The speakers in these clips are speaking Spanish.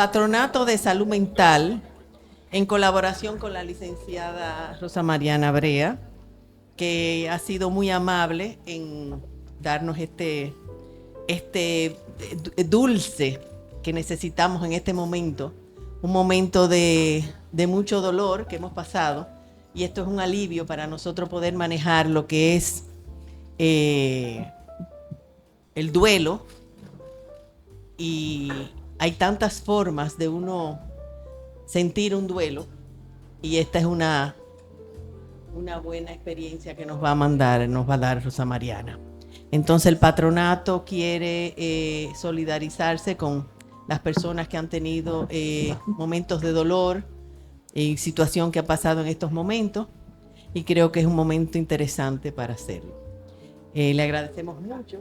Patronato de Salud Mental, en colaboración con la licenciada Rosa Mariana Brea, que ha sido muy amable en darnos este dulce que necesitamos en este momento, un momento de mucho dolor que hemos pasado, y esto es un alivio para nosotros poder manejar lo que es el duelo. Y hay tantas formas de uno sentir un duelo, y esta es una buena experiencia que nos va a dar Rosa Mariana. Entonces el patronato quiere solidarizarse con las personas que han tenido momentos de dolor y situación que ha pasado en estos momentos, y creo que es un momento interesante para hacerlo. Le agradecemos mucho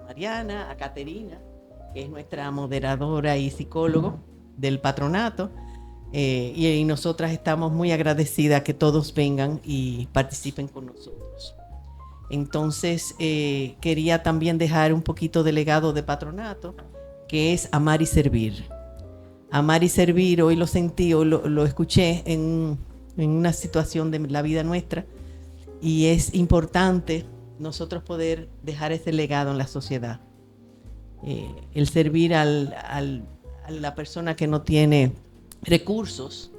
a Mariana, a Caterina, que es nuestra moderadora y psicólogo del patronato, y nosotras estamos muy agradecidas que todos vengan y participen con nosotros. Entonces, quería también dejar un poquito de legado de patronato, que es amar y servir. Amar y servir, hoy lo sentí, hoy lo escuché en una situación de la vida nuestra, y es importante nosotros poder dejar ese legado en la sociedad. El servir a la persona que no tiene recursos,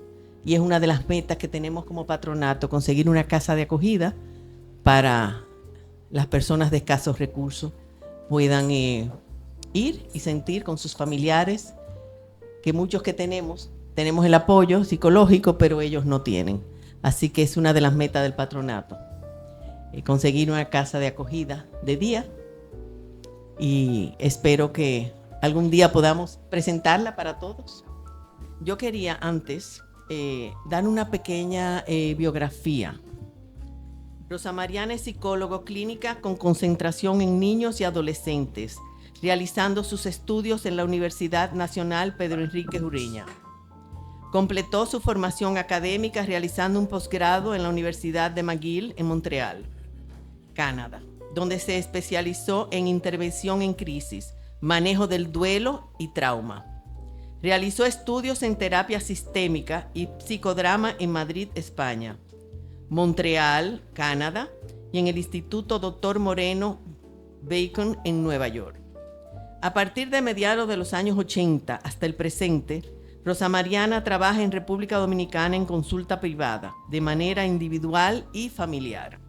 y es una de las metas que tenemos como patronato, conseguir una casa de acogida para las personas de escasos recursos puedan ir y sentir con sus familiares, que muchos que tenemos el apoyo psicológico, pero ellos no tienen. Así que es una de las metas del patronato, conseguir una casa de acogida de día, y espero que algún día podamos presentarla para todos. Yo quería antes dar una pequeña biografía. Rosa Mariana es psicólogo clínica con concentración en niños y adolescentes, realizando sus estudios en la Universidad Nacional Pedro Enríquez Ureña. Completó su formación académica realizando un posgrado en la Universidad de McGill en Montreal, Canadá, donde se especializó en intervención en crisis, manejo del duelo y trauma. Realizó estudios en terapia sistémica y psicodrama en Madrid, España, Montreal, Canadá, y en el Instituto Dr. Moreno Bacon en Nueva York. A partir de mediados de los años 80 hasta el presente, Rosa Mariana trabaja en República Dominicana en consulta privada, de manera individual y familiar,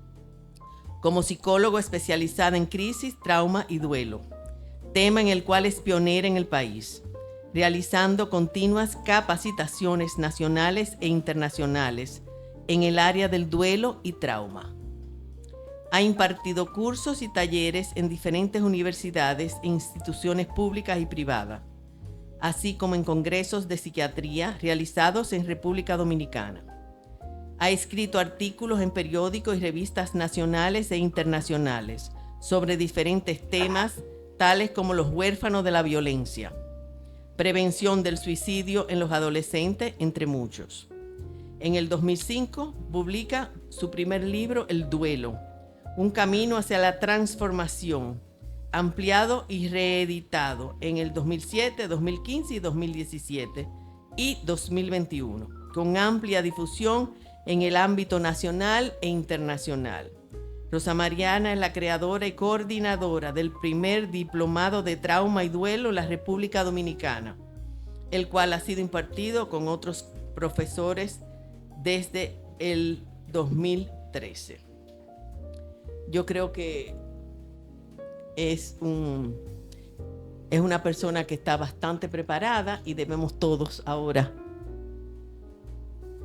como psicólogo especializada en crisis, trauma y duelo, tema en el cual es pionera en el país, realizando continuas capacitaciones nacionales e internacionales en el área del duelo y trauma. Ha impartido cursos y talleres en diferentes universidades e instituciones públicas y privadas, así como en congresos de psiquiatría realizados en República Dominicana. Ha escrito artículos en periódicos y revistas nacionales e internacionales sobre diferentes temas, tales como los huérfanos de la violencia, prevención del suicidio en los adolescentes, entre muchos. En el 2005 publica su primer libro, El Duelo, un camino hacia la transformación, ampliado y reeditado en el 2007, 2015 y 2017 y 2021, con amplia difusión en el ámbito nacional e internacional. Rosa Mariana es la creadora y coordinadora del primer diplomado de trauma y duelo en la República Dominicana, el cual ha sido impartido con otros profesores desde el 2013. Yo creo que es una persona que está bastante preparada, y debemos todos ahora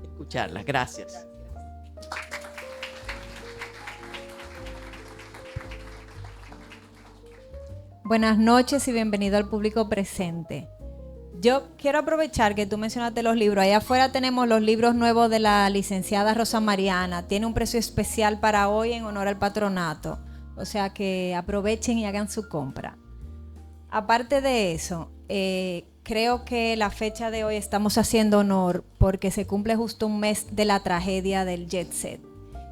escucharla. Gracias. Buenas noches y bienvenido al público presente. Yo quiero aprovechar que tú mencionaste los libros. Allá afuera tenemos los libros nuevos de la licenciada Rosa Mariana. Tiene un precio especial para hoy en honor al patronato. O sea que aprovechen y hagan su compra. Aparte de eso, creo que la fecha de hoy estamos haciendo honor porque se cumple justo un mes de la tragedia del Jet Set.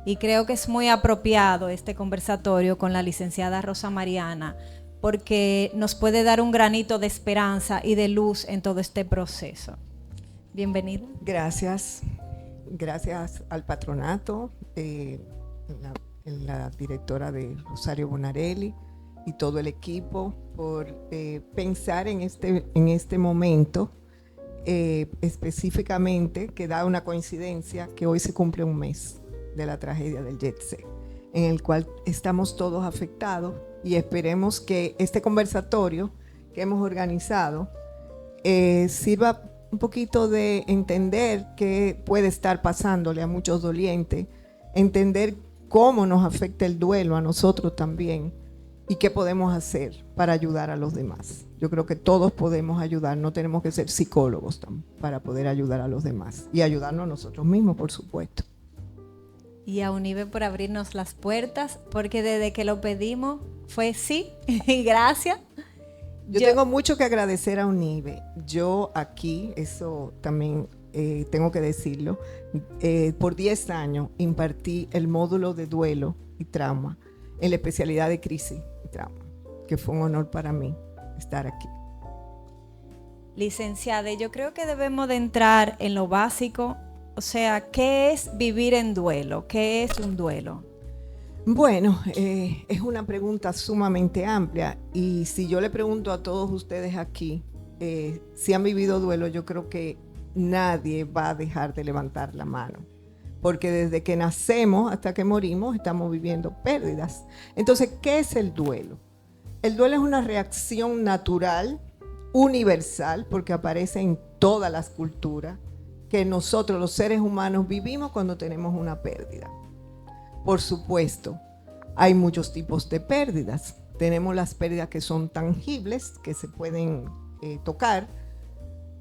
Y creo que es muy apropiado este conversatorio con la licenciada Rosa Mariana porque nos puede dar un granito de esperanza y de luz en todo este proceso. Bienvenida. Gracias. Gracias al patronato, la directora de Rosario Bonarelli y todo el equipo por pensar en este momento específicamente, que da una coincidencia que hoy se cumple un mes de la tragedia del Jet Set, en el cual estamos todos afectados, y esperemos que este conversatorio que hemos organizado sirva un poquito de entender qué puede estar pasándole a muchos dolientes, entender cómo nos afecta el duelo a nosotros también y qué podemos hacer para ayudar a los demás. Yo creo que todos podemos ayudar, no tenemos que ser psicólogos para poder ayudar a los demás y ayudarnos a nosotros mismos, por supuesto. Y a UNIBE por abrirnos las puertas, porque desde que lo pedimos fue sí y gracias. Yo tengo mucho que agradecer a UNIBE. Yo aquí, eso también tengo que decirlo, por 10 años impartí el módulo de duelo y trauma en la especialidad de crisis y trauma, que fue un honor para mí estar aquí. Licenciada, yo creo que debemos de entrar en lo básico, o sea, ¿qué es vivir en duelo? ¿Qué es un duelo? Bueno, es una pregunta sumamente amplia, y si yo le pregunto a todos ustedes aquí si han vivido duelo, yo creo que nadie va a dejar de levantar la mano, porque desde que nacemos hasta que morimos estamos viviendo pérdidas. Entonces, ¿qué es el duelo? El duelo es una reacción natural, universal, porque aparece en todas las culturas, que nosotros los seres humanos vivimos cuando tenemos una pérdida. Por supuesto, hay muchos tipos de pérdidas. Tenemos las pérdidas que son tangibles, que se pueden tocar,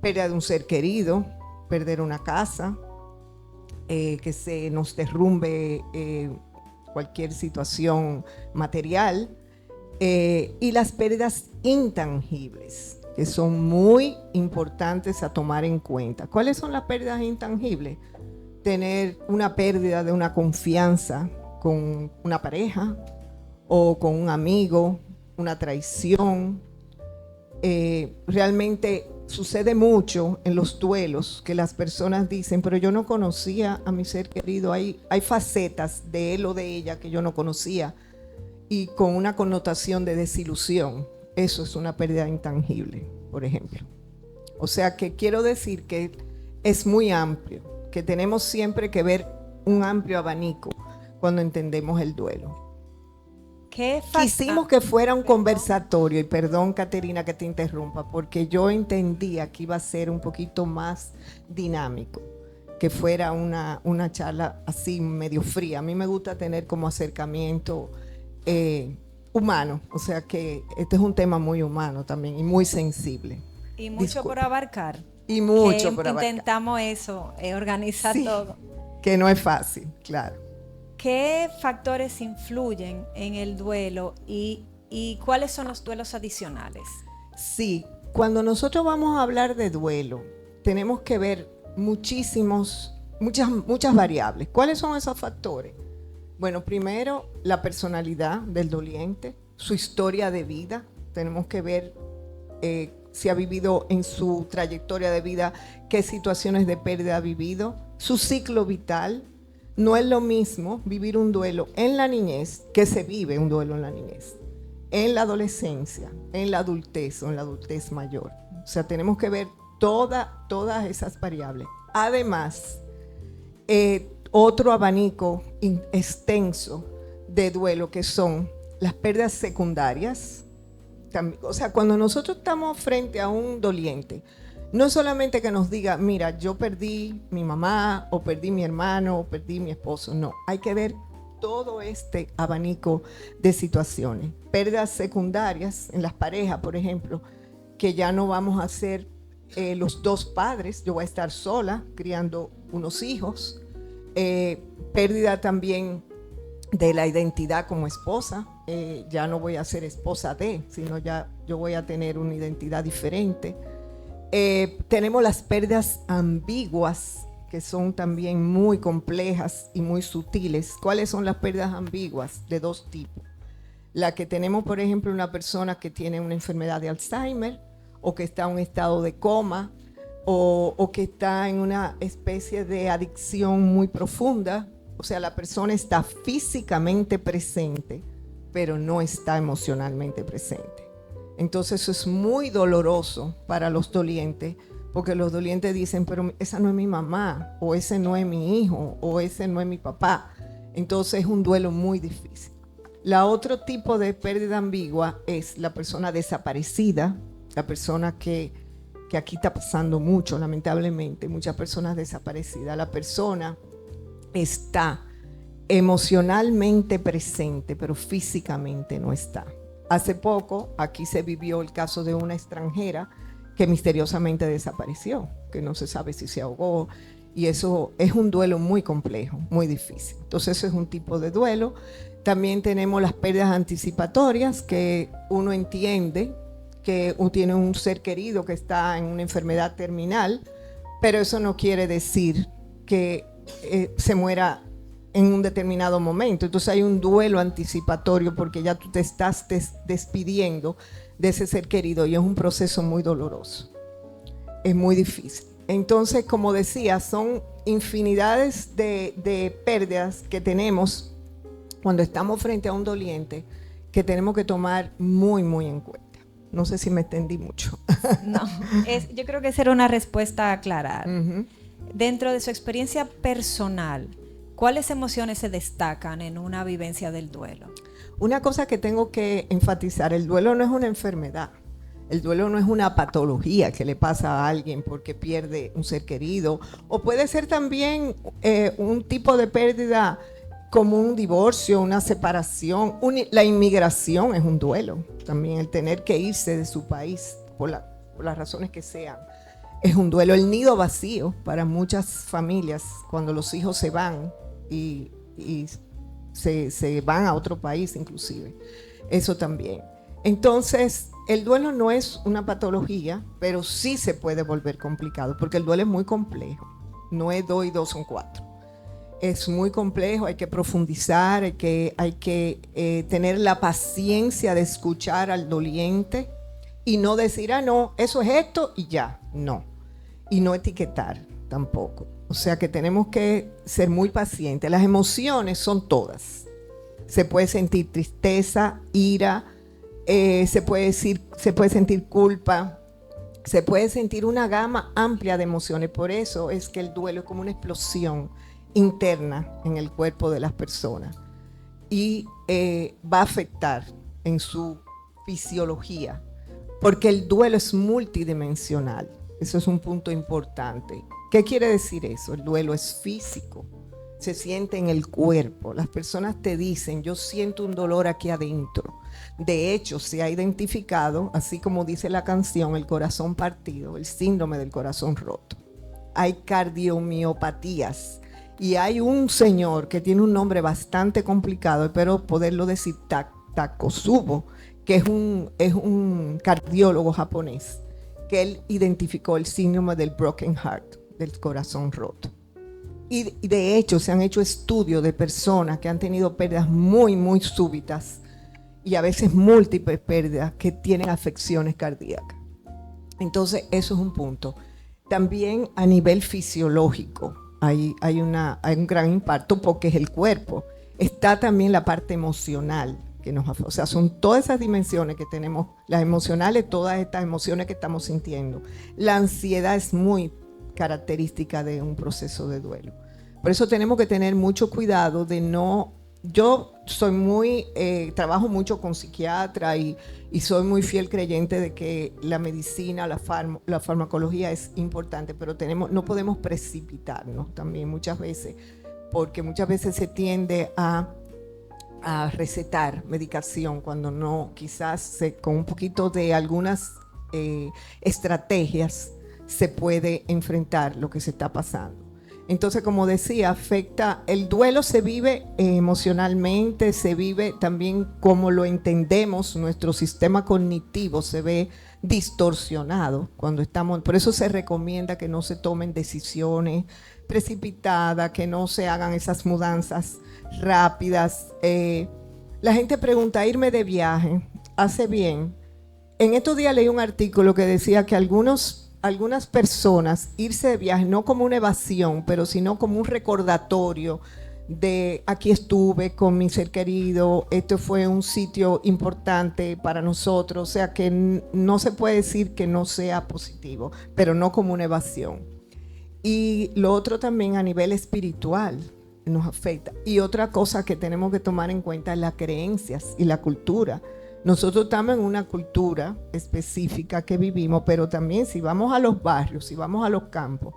pérdida de un ser querido, perder una casa, que se nos derrumbe cualquier situación material, y las pérdidas intangibles, que son muy importantes a tomar en cuenta. ¿Cuáles son las pérdidas intangibles? Tener una pérdida de una confianza con una pareja o con un amigo, una traición. Realmente sucede mucho en los duelos que las personas dicen, pero yo no conocía a mi ser querido. Hay facetas de él o de ella que yo no conocía, y con una connotación de desilusión. Eso es una pérdida intangible, por ejemplo. O sea que quiero decir que es muy amplio, que tenemos siempre que ver un amplio abanico cuando entendemos el duelo. Quisimos que fuera un conversatorio, y perdón, Caterina, que te interrumpa, porque yo entendía que iba a ser un poquito más dinámico, que fuera una charla así medio fría. A mí me gusta tener como acercamiento humano, o sea que este es un tema muy humano también y muy sensible. Y mucho por abarcar. Y mucho por abarcar. Intentamos eso, organizar todo. Que no es fácil, claro. ¿Qué factores influyen en el duelo y cuáles son los duelos adicionales? Sí, cuando nosotros vamos a hablar de duelo, tenemos que ver muchas variables. ¿Cuáles son esos factores? Bueno, primero, la personalidad del doliente, su historia de vida. Tenemos que ver si ha vivido en su trayectoria de vida, qué situaciones de pérdida ha vivido, su ciclo vital. No es lo mismo vivir un duelo en la niñez, que se vive un duelo en la niñez, en la adolescencia, en la adultez o en la adultez mayor. O sea, tenemos que ver todas esas variables. Además, otro abanico extenso de duelo, que son las pérdidas secundarias. O sea, cuando nosotros estamos frente a un doliente, no solamente que nos diga, mira, yo perdí mi mamá, o perdí mi hermano, o perdí mi esposo. No, hay que ver todo este abanico de situaciones. Pérdidas secundarias en las parejas, por ejemplo, que ya no vamos a ser los dos padres, yo voy a estar sola criando unos hijos. Pérdida también de la identidad como esposa. Ya no voy a ser esposa de, sino ya yo voy a tener una identidad diferente. Tenemos las pérdidas ambiguas, que son también muy complejas y muy sutiles. ¿Cuáles son las pérdidas ambiguas? De dos tipos. La que tenemos, por ejemplo, una persona que tiene una enfermedad de Alzheimer o que está en un estado de coma o que está en una especie de adicción muy profunda. O sea, la persona está físicamente presente, pero no está emocionalmente presente. Entonces eso es muy doloroso para los dolientes, porque los dolientes dicen, pero esa no es mi mamá, o ese no es mi hijo, o ese no es mi papá. Entonces es un duelo muy difícil. La otro tipo de pérdida ambigua es la persona desaparecida, la persona que aquí está pasando mucho, lamentablemente, muchas personas desaparecidas. La persona está emocionalmente presente, pero físicamente no está. Hace poco aquí se vivió el caso de una extranjera que misteriosamente desapareció, que no se sabe si se ahogó, y eso es un duelo muy complejo, muy difícil. Entonces eso es un tipo de duelo. También tenemos las pérdidas anticipatorias, que uno entiende que uno tiene un ser querido que está en una enfermedad terminal, pero eso no quiere decir que se muera en un determinado momento. Entonces hay un duelo anticipatorio porque ya tú te estás despidiendo de ese ser querido y es un proceso muy doloroso, es muy difícil. Entonces, como decía, son infinidades de pérdidas que tenemos cuando estamos frente a un doliente que tenemos que tomar muy, muy en cuenta. No sé si me extendí mucho. No, yo creo que esa era una respuesta clara. Uh-huh. Dentro de su experiencia personal, ¿cuáles emociones se destacan en una vivencia del duelo? Una cosa que tengo que enfatizar, el duelo no es una enfermedad. El duelo no es una patología que le pasa a alguien porque pierde un ser querido, o puede ser también un tipo de pérdida como un divorcio, una separación. La inmigración es un duelo también, el tener que irse de su país por las razones que sean. Es un duelo. El nido vacío para muchas familias, cuando los hijos se van y se van a otro país inclusive, eso también. Entonces, el duelo no es una patología, pero sí se puede volver complicado, porque el duelo es muy complejo. No es 2 y 2 son 4. Es muy complejo, hay que profundizar, hay que tener la paciencia de escuchar al doliente y no decir, no, eso es esto y ya, no. Y no etiquetar tampoco. O sea que tenemos que ser muy pacientes. Las emociones son todas. Se puede sentir tristeza, ira, se puede sentir culpa, se puede sentir una gama amplia de emociones. Por eso es que el duelo es como una explosión interna en el cuerpo de las personas y va a afectar en su fisiología, porque el duelo es multidimensional. Eso es un punto importante. ¿Qué quiere decir eso? El duelo es físico, se siente en el cuerpo. Las personas te dicen, yo siento un dolor aquí adentro. De hecho, se ha identificado, así como dice la canción, el corazón partido, el síndrome del corazón roto. Hay cardiomiopatías y hay un señor que tiene un nombre bastante complicado, espero poderlo decir, Takotsubo, que es un cardiólogo japonés, que él identificó el síndrome del broken heart, del corazón roto. Y de hecho se han hecho estudios de personas que han tenido pérdidas muy, muy súbitas y a veces múltiples pérdidas que tienen afecciones cardíacas. Entonces eso es un punto. También a nivel fisiológico hay un gran impacto porque es el cuerpo. Está también la parte emocional, o sea, son todas esas dimensiones que tenemos, las emocionales, todas estas emociones que estamos sintiendo. La ansiedad es muy característica de un proceso de duelo. Por eso tenemos que tener mucho cuidado de no... Yo soy trabajo mucho con psiquiatra y soy muy fiel creyente de que la medicina, la farmacología es importante, pero no podemos precipitarnos también muchas veces, porque muchas veces se tiende a recetar medicación cuando no, quizás con un poquito de algunas estrategias se puede enfrentar lo que se está pasando. Entonces, como decía, afecta, el duelo se vive emocionalmente, se vive también como lo entendemos, nuestro sistema cognitivo se ve distorsionado cuando estamos, por eso se recomienda que no se tomen decisiones precipitadas, que no se hagan esas mudanzas rápidas. La gente pregunta, irme de viaje, ¿hace bien? En estos días leí un artículo que decía que algunas personas irse de viaje no como una evasión, pero sino como un recordatorio de aquí estuve con mi ser querido, este fue un sitio importante para nosotros, o sea que no se puede decir que no sea positivo, pero no como una evasión. Y lo otro también a nivel espiritual nos afecta. Y otra cosa que tenemos que tomar en cuenta es las creencias y la cultura. Nosotros estamos en una cultura específica que vivimos, pero también si vamos a los barrios, si vamos a los campos,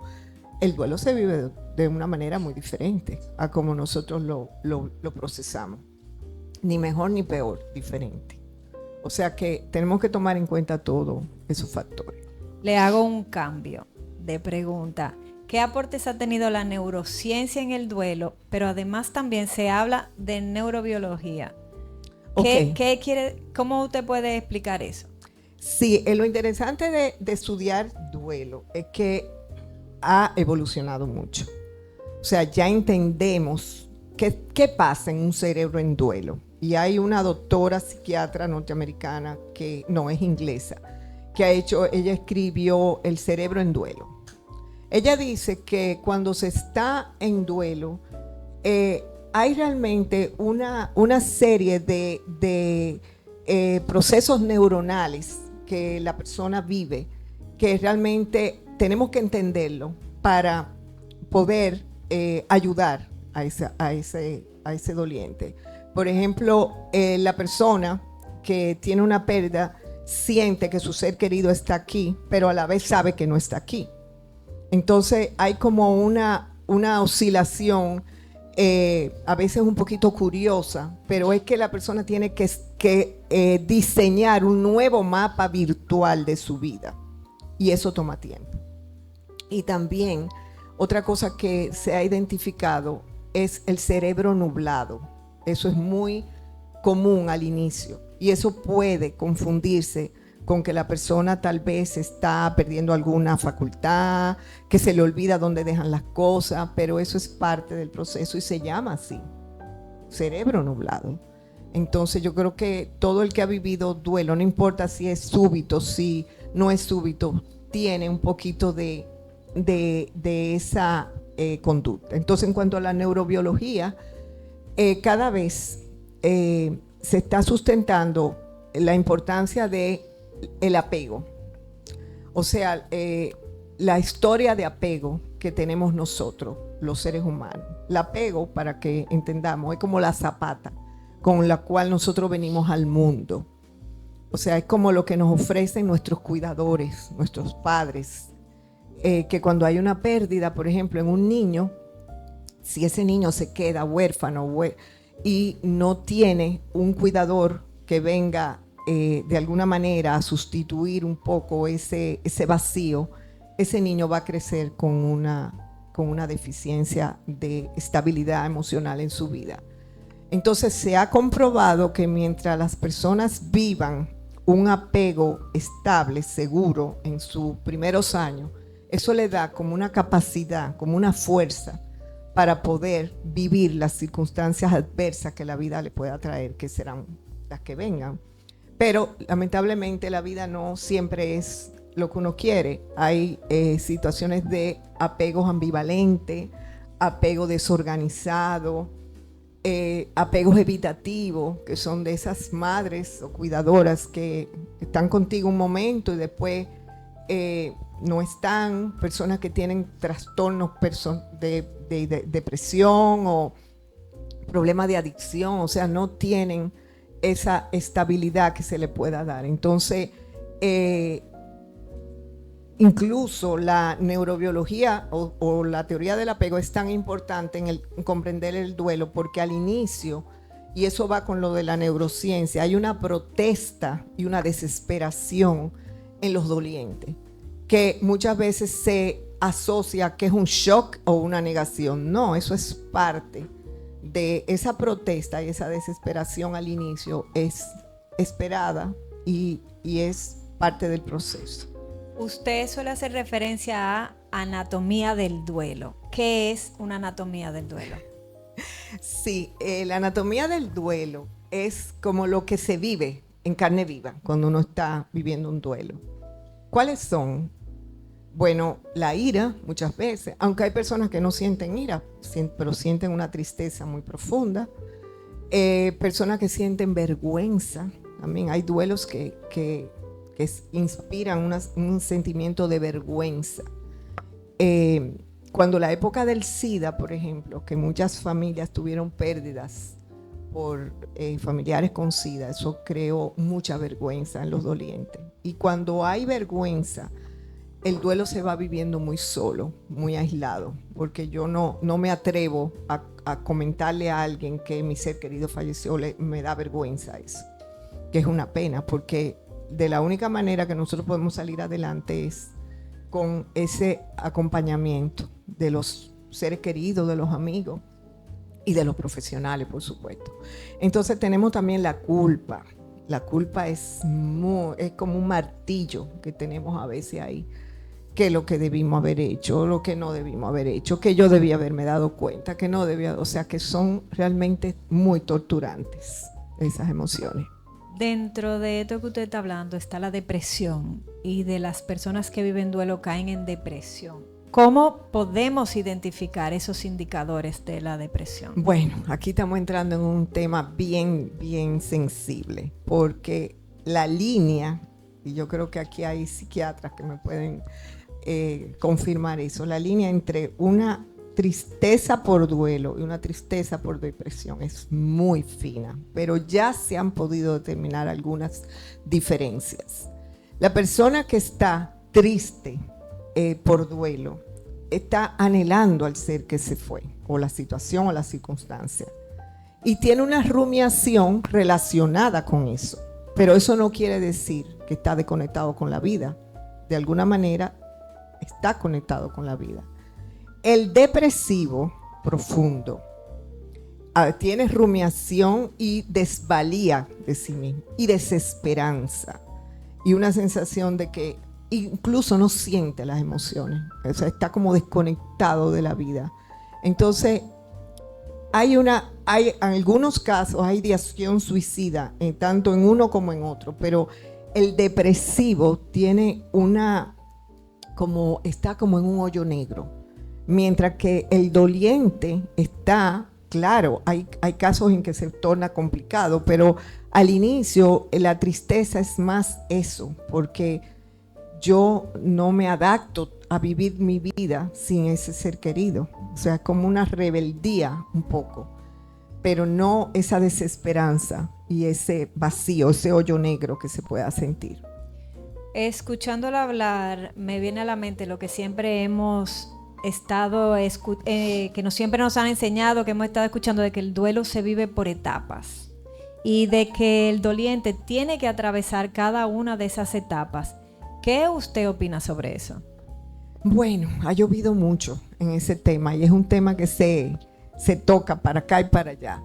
el duelo se vive de una manera muy diferente a como nosotros lo procesamos. Ni mejor ni peor, diferente. O sea que tenemos que tomar en cuenta todos esos factores. Le hago un cambio de pregunta. ¿Qué aportes ha tenido la neurociencia en el duelo? Pero además también se habla de neurobiología. ¿Qué quiere? ¿Cómo usted puede explicar eso? Sí, lo interesante de estudiar duelo es que ha evolucionado mucho. O sea, ya entendemos qué pasa en un cerebro en duelo. Y hay una doctora psiquiatra norteamericana que no es inglesa, ella escribió El cerebro en duelo. Ella dice que cuando se está en duelo, hay realmente una serie de procesos neuronales que la persona vive, que realmente tenemos que entenderlo para poder ayudar a ese doliente. Por ejemplo, la persona que tiene una pérdida siente que su ser querido está aquí, pero a la vez sabe que no está aquí. Entonces hay como una oscilación, a veces un poquito curiosa, pero es que la persona tiene que diseñar un nuevo mapa virtual de su vida, y eso toma tiempo. Y también otra cosa que se ha identificado es el cerebro nublado. Eso es muy común al inicio, y eso puede confundirse con que la persona tal vez está perdiendo alguna facultad, que se le olvida dónde dejan las cosas, pero eso es parte del proceso y se llama así, cerebro nublado. Entonces yo creo que todo el que ha vivido duelo, no importa si es súbito, si no es súbito, tiene un poquito de esa conducta. Entonces, en cuanto a la neurobiología, cada vez se está sustentando la importancia de el apego. O sea, la historia de apego que tenemos nosotros, los seres humanos. El apego, para que entendamos, es como la zapata con la cual nosotros venimos al mundo. O sea, es como lo que nos ofrecen nuestros cuidadores, nuestros padres. Que cuando hay una pérdida, por ejemplo, en un niño, si ese niño se queda huérfano y no tiene un cuidador que venga de alguna manera a sustituir un poco ese vacío, ese niño va a crecer con una deficiencia de estabilidad emocional en su vida. Entonces se ha comprobado que mientras las personas vivan un apego estable, seguro en sus primeros años, eso le da como una capacidad, como una fuerza para poder vivir las circunstancias adversas que la vida le pueda traer, que serán las que vengan. Pero lamentablemente la vida no siempre es lo que uno quiere. Hay situaciones de apegos ambivalentes, apego desorganizado, apegos evitativos, que son de esas madres o cuidadoras que están contigo un momento y después no están, personas que tienen trastornos de depresión o problemas de adicción, o sea, no tienen esa estabilidad que se le pueda dar. Entonces, incluso la neurobiología o la teoría del apego es tan importante en comprender el duelo, porque al inicio, y eso va con lo de la neurociencia, hay una protesta y una desesperación en los dolientes, que muchas veces se asocia que es un shock o una negación. No, eso es parte de esa protesta, y esa desesperación al inicio es esperada y es parte del proceso. Usted suele hacer referencia a anatomía del duelo. ¿Qué es una anatomía del duelo? Sí, la anatomía del duelo es como lo que se vive en carne viva cuando uno está viviendo un duelo. ¿Cuáles son? Bueno, la ira muchas veces, aunque hay personas que no sienten ira, pero sienten una tristeza muy profunda. Personas que sienten vergüenza, también hay duelos que inspiran un sentimiento de vergüenza. Cuando la época del SIDA, por ejemplo, que muchas familias tuvieron pérdidas por familiares con SIDA, eso creó mucha vergüenza en los dolientes. Y cuando hay vergüenza, el duelo se va viviendo muy solo, muy aislado, porque yo no me atrevo a comentarle a alguien que mi ser querido falleció, me da vergüenza eso, que es una pena, porque de la única manera que nosotros podemos salir adelante es con ese acompañamiento de los seres queridos, de los amigos y de los profesionales, por supuesto. Entonces tenemos también la culpa. La culpa es como un martillo que tenemos a veces ahí. ¿Qué es lo que debimos haber hecho? Lo que no debimos haber hecho, que yo debía haberme dado cuenta, que no debía, o sea que son realmente muy torturantes esas emociones. Dentro de esto que usted está hablando está la depresión, y de las personas que viven duelo caen en depresión. ¿Cómo podemos identificar esos indicadores de la depresión? Bueno, aquí estamos entrando en un tema bien, bien sensible, porque la línea, y yo creo que aquí hay psiquiatras que me pueden confirmar eso, la línea entre una tristeza por duelo y una tristeza por depresión es muy fina, pero ya se han podido determinar algunas diferencias. La persona que está triste por duelo está anhelando al ser que se fue, o la situación o la circunstancia, y tiene una rumiación relacionada con eso, pero eso no quiere decir que está desconectado con la vida. De alguna manera está conectado con la vida. El depresivo profundo tiene rumiación y desvalía de sí mismo y desesperanza y una sensación de que incluso no siente las emociones, o sea, está como desconectado de la vida. Entonces hay en algunos casos hay ideación suicida, tanto en uno como en otro, pero el depresivo tiene está como en un hoyo negro, mientras que el doliente está, claro, hay casos en que se torna complicado, pero al inicio la tristeza es más eso, porque yo no me adapto a vivir mi vida sin ese ser querido, o sea, como una rebeldía un poco, pero no esa desesperanza y ese vacío, ese hoyo negro que se pueda sentir. Escuchándola hablar, me viene a la mente lo que siempre hemos estado, siempre nos han enseñado, que hemos estado escuchando, de que el duelo se vive por etapas y de que el doliente tiene que atravesar cada una de esas etapas. ¿Qué usted opina sobre eso? Bueno, ha llovido mucho en ese tema y es un tema que se toca para acá y para allá.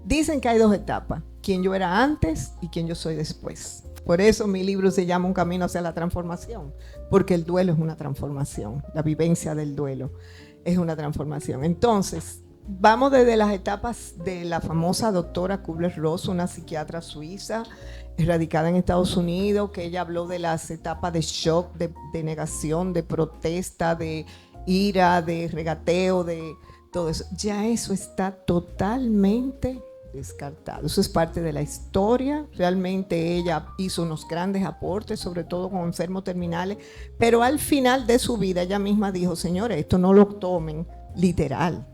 Dicen que hay dos etapas, quién yo era antes y quién yo soy después. Por eso mi libro se llama Un camino hacia la transformación, porque el duelo es una transformación, la vivencia del duelo es una transformación. Entonces, vamos desde las etapas de la famosa doctora Kubler-Ross, una psiquiatra suiza, radicada en Estados Unidos, que ella habló de las etapas de shock, de negación, de protesta, de ira, de regateo, de todo eso. Ya eso está totalmente descartado. Eso es parte de la historia. Realmente ella hizo unos grandes aportes, sobre todo con enfermos terminales, pero al final de su vida ella misma dijo: señores, esto no lo tomen literal.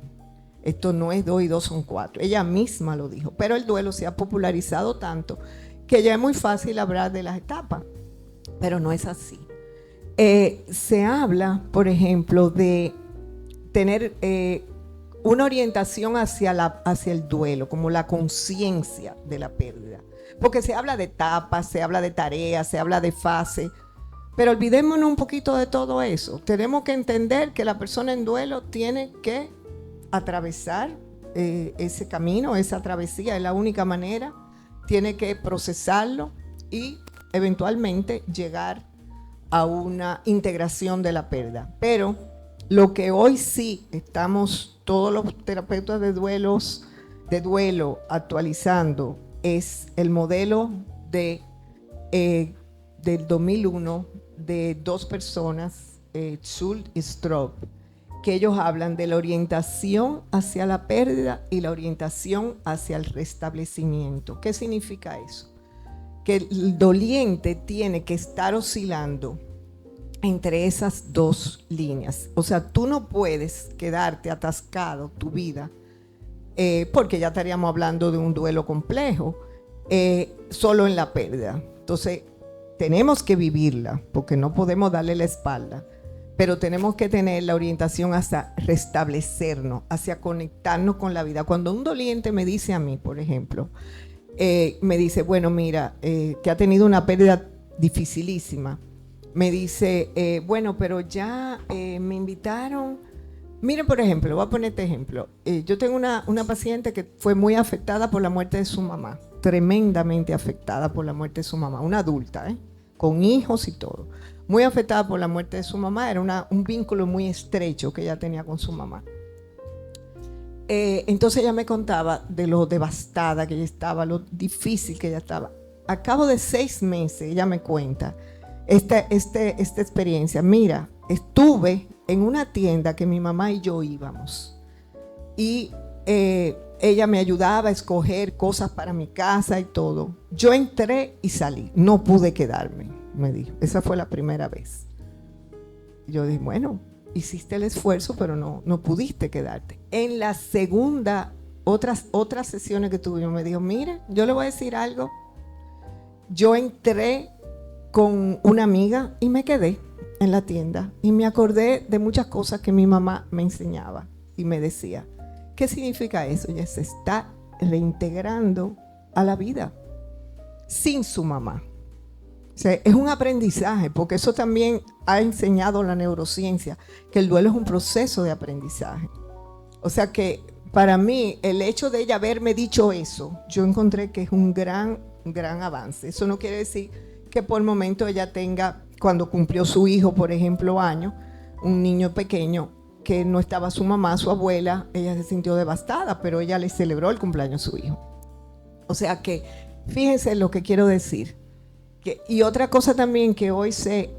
Esto no es 2 y 2 son 4. Ella misma lo dijo. Pero el duelo se ha popularizado tanto que ya es muy fácil hablar de las etapas, pero no es así. Se habla, por ejemplo, de tener una orientación hacia el duelo, como la conciencia de la pérdida. Porque se habla de etapas, se habla de tareas, se habla de fase, pero olvidémonos un poquito de todo eso. Tenemos que entender que la persona en duelo tiene que atravesar ese camino, esa travesía, es la única manera. Tiene que procesarlo y eventualmente llegar a una integración de la pérdida. Pero lo que hoy sí estamos todos los terapeutas de duelo actualizando es el modelo del 2001 de dos personas, Schultz y Straub, que ellos hablan de la orientación hacia la pérdida y la orientación hacia el restablecimiento. ¿Qué significa eso? Que el doliente tiene que estar oscilando entre esas dos líneas. O sea, tú no puedes quedarte atascado tu vida, porque ya estaríamos hablando de un duelo complejo, solo en la pérdida. Entonces, tenemos que vivirla, porque no podemos darle la espalda, pero tenemos que tener la orientación hacia restablecernos, hacia conectarnos con la vida. Cuando un doliente me dice a mí, por ejemplo, me dice, bueno, mira, que ha tenido una pérdida dificilísima, me dice, bueno, pero ya me invitaron. Miren, por ejemplo, voy a poner este ejemplo. Yo tengo una paciente que fue muy afectada por la muerte de su mamá, tremendamente afectada por la muerte de su mamá, una adulta, con hijos y todo. Muy afectada por la muerte de su mamá, era un vínculo muy estrecho que ella tenía con su mamá. Entonces ella me contaba de lo devastada que ella estaba, lo difícil que ella estaba. A cabo de 6 meses, ella me cuenta esta experiencia. Mira, estuve en una tienda que mi mamá y yo íbamos y ella me ayudaba a escoger cosas para mi casa y todo. Yo entré y salí, no pude quedarme, me dijo. Esa fue la primera vez. Yo dije, bueno, hiciste el esfuerzo, pero no pudiste quedarte. En la segunda, otras sesiones que tuvimos, me dijo, mire, yo le voy a decir algo. Yo entré con una amiga y me quedé en la tienda y me acordé de muchas cosas que mi mamá me enseñaba y me decía, ¿qué significa eso? Ella se está reintegrando a la vida sin su mamá. O sea, es un aprendizaje, porque eso también ha enseñado la neurociencia, que el duelo es un proceso de aprendizaje. O sea que para mí el hecho de ella haberme dicho eso, yo encontré que es un gran avance. Eso no quiere decir que por el momento ella tenga, cuando cumplió su hijo, por ejemplo, año, un niño pequeño, que no estaba su mamá, su abuela, ella se sintió devastada, pero ella le celebró el cumpleaños a su hijo. O sea que, fíjense lo que quiero decir. Y otra cosa también que hoy se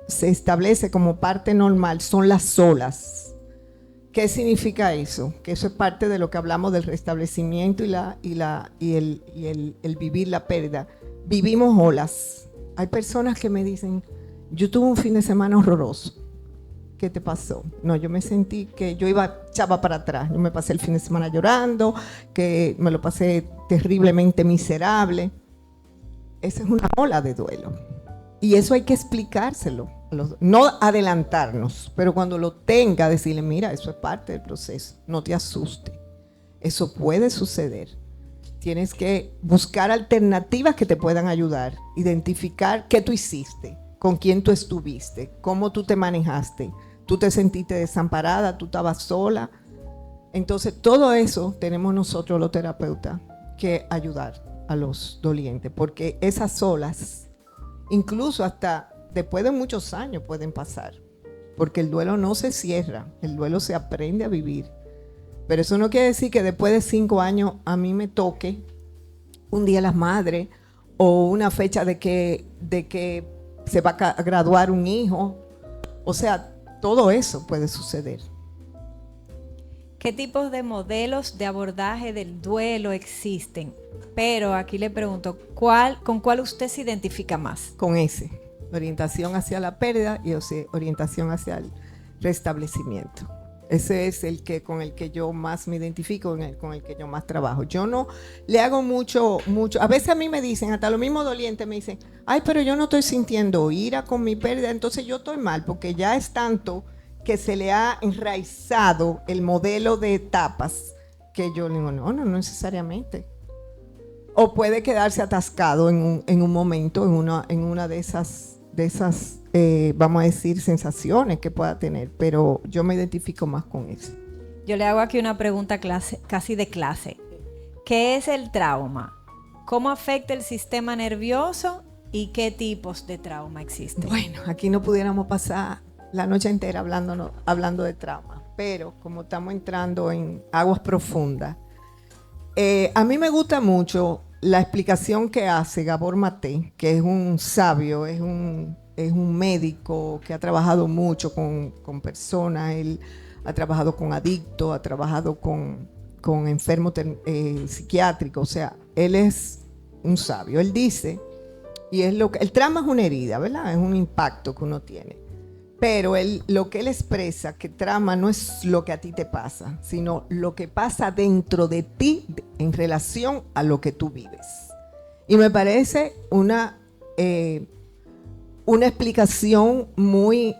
establece como parte normal son las olas. ¿Qué significa eso? Que eso es parte de lo que hablamos del restablecimiento y el vivir la pérdida. Vivimos olas. Hay personas que me dicen, yo tuve un fin de semana horroroso. ¿Qué te pasó? No, yo me sentí que yo echaba para atrás. Yo me pasé el fin de semana llorando, que me lo pasé terriblemente miserable. Esa es una ola de duelo. Y eso hay que explicárselo. No adelantarnos, pero cuando lo tenga, decirle, mira, eso es parte del proceso. No te asustes. Eso puede suceder. Tienes que buscar alternativas que te puedan ayudar. Identificar qué tú hiciste, con quién tú estuviste, cómo tú te manejaste. Tú te sentiste desamparada, tú estabas sola. Entonces, todo eso tenemos nosotros los terapeutas que ayudar a los dolientes, porque esas olas, incluso hasta después de muchos años pueden pasar, porque el duelo no se cierra, el duelo se aprende a vivir. Pero eso no quiere decir que después de 5 años a mí me toque un Día de las Madres o una fecha de que se va a graduar un hijo. O sea, todo eso puede suceder. ¿Qué tipos de modelos de abordaje del duelo existen? Pero aquí le pregunto, ¿con cuál usted se identifica más? Con ese, orientación hacia la pérdida y orientación hacia el restablecimiento. Ese es con el que yo más me identifico, con el que yo más trabajo. Yo no le hago mucho. A veces a mí me dicen, hasta los mismos dolientes me dicen, ay, pero yo no estoy sintiendo ira con mi pérdida, entonces yo estoy mal, porque ya es tanto que se le ha enraizado el modelo de etapas, que yo le digo, no necesariamente. O puede quedarse atascado en un momento, en una de esas vamos a decir, sensaciones que pueda tener, pero yo me identifico más con eso. Yo le hago aquí una pregunta casi de clase. ¿Qué es el trauma? ¿Cómo afecta el sistema nervioso? ¿Y qué tipos de trauma existen? Bueno, aquí no pudiéramos pasar la noche entera hablando de trauma, pero como estamos entrando en aguas profundas, A mí me gusta mucho la explicación que hace Gabor Maté, que es un sabio, es un médico que ha trabajado mucho con personas, él ha trabajado con adictos, ha trabajado con enfermos psiquiátricos, o sea, él es un sabio. Él dice, y es el trauma es una herida, ¿verdad? Es un impacto que uno tiene. Pero lo que él expresa, que trauma no es lo que a ti te pasa, sino lo que pasa dentro de ti en relación a lo que tú vives. Y me parece una explicación muy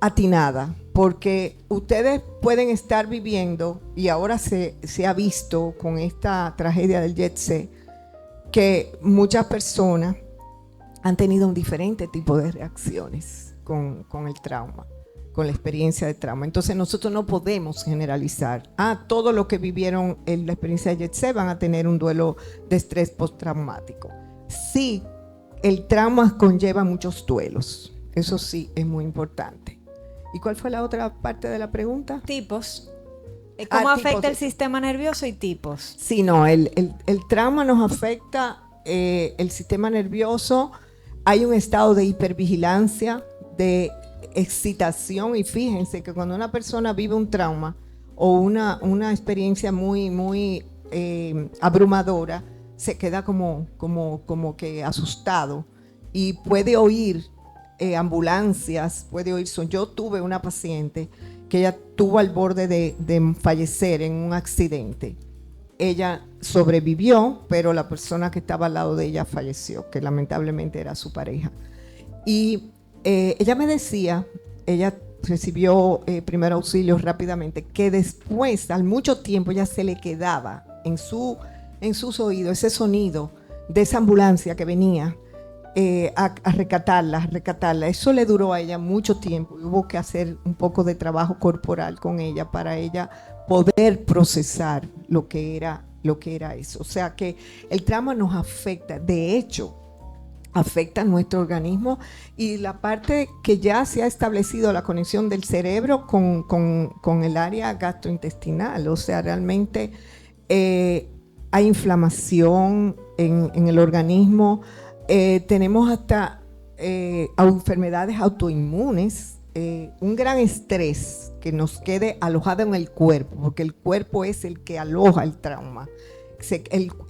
atinada, porque ustedes pueden estar viviendo, y ahora se ha visto con esta tragedia del Jet Set, que muchas personas han tenido un diferente tipo de reacciones con el trauma, con la experiencia de trauma. Entonces nosotros no podemos generalizar. Todo lo que vivieron en la experiencia de Jet Set van a tener un duelo de estrés postraumático. Sí, el trauma conlleva muchos duelos. Eso sí es muy importante. ¿Y cuál fue la otra parte de la pregunta? Tipos. ¿Cómo afecta el sistema nervioso y tipos? Sí, no, el trauma nos afecta el sistema nervioso. Hay un estado de hipervigilancia, de excitación, y fíjense que cuando una persona vive un trauma o una experiencia muy abrumadora, se queda como que asustado y puede oír ambulancias, puede oír son. Yo tuve una paciente que ella estuvo al borde de fallecer en un accidente. Ella sobrevivió, pero la persona que estaba al lado de ella falleció, que lamentablemente era su pareja. Y ella me decía, ella recibió primer auxilio rápidamente, que después, al mucho tiempo, ya se le quedaba en sus oídos ese sonido de esa ambulancia que venía a rescatarla. Eso le duró a ella mucho tiempo. Hubo que hacer un poco de trabajo corporal con ella para ella poder procesar lo que era eso. O sea que el trauma nos afecta, de hecho, afecta a nuestro organismo, y la parte que ya se ha establecido la conexión del cerebro con el área gastrointestinal. O sea, realmente hay inflamación en el organismo. Tenemos hasta enfermedades autoinmunes, un gran estrés que nos quede alojado en el cuerpo, porque el cuerpo es el que aloja el trauma.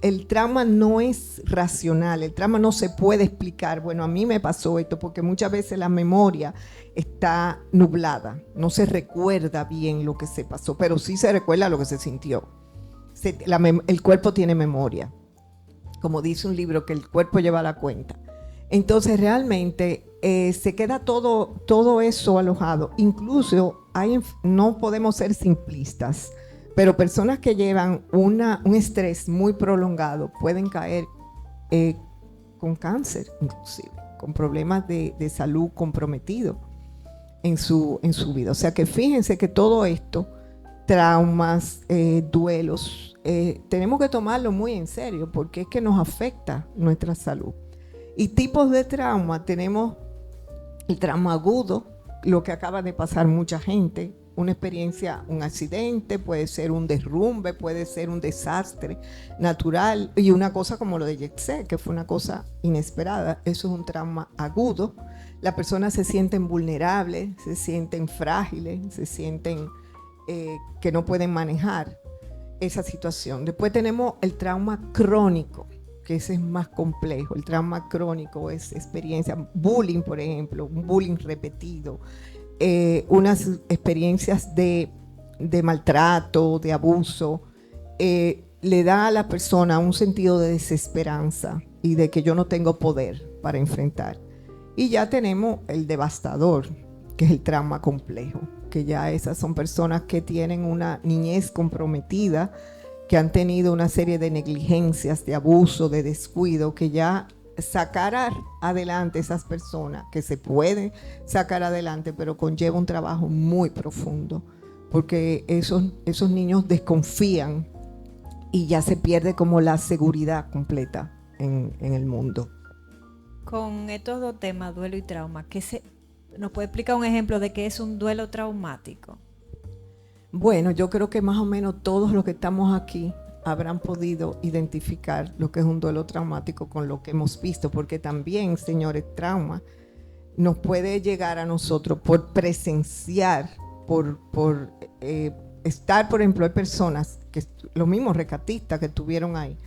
El trauma no es racional, el trauma no se puede explicar. Bueno, a mí me pasó esto, porque muchas veces la memoria está nublada, no se recuerda bien lo que se pasó, pero sí se recuerda lo que se sintió. El cuerpo tiene memoria, como dice un libro, que el cuerpo lleva la cuenta. Entonces realmente se queda todo eso alojado. Incluso no podemos ser simplistas, pero personas que llevan un estrés muy prolongado pueden caer con cáncer, inclusive, con problemas de salud comprometido en su vida. O sea que fíjense que todo esto, traumas, duelos, tenemos que tomarlo muy en serio, porque es que nos afecta nuestra salud. Y tipos de trauma, tenemos el trauma agudo, lo que acaba de pasar mucha gente, una experiencia, un accidente, puede ser un derrumbe, puede ser un desastre natural, y una cosa como lo de Jet Set, que fue una cosa inesperada. Eso es un trauma agudo. Las personas se sienten vulnerables, se sienten frágiles, se sienten que no pueden manejar esa situación. Después tenemos el trauma crónico, que ese es más complejo. El trauma crónico es experiencia, bullying, por ejemplo, un bullying repetido, unas experiencias de maltrato, de abuso, le da a la persona un sentido de desesperanza y de que yo no tengo poder para enfrentar. Y ya tenemos el devastador, que es el trauma complejo, que ya esas son personas que tienen una niñez comprometida, que han tenido una serie de negligencias, de abuso, de descuido, que ya sacar adelante esas personas, que se pueden sacar adelante, pero conlleva un trabajo muy profundo, porque esos niños desconfían y ya se pierde como la seguridad completa en el mundo. Con estos dos temas, duelo y trauma, ¿nos puede explicar un ejemplo de qué es un duelo traumático? Bueno, yo creo que más o menos todos los que estamos aquí habrán podido identificar lo que es un duelo traumático con lo que hemos visto, porque también, señores, trauma nos puede llegar a nosotros por presenciar, por estar, por ejemplo, hay personas, que los mismos rescatistas que estuvieron ahí,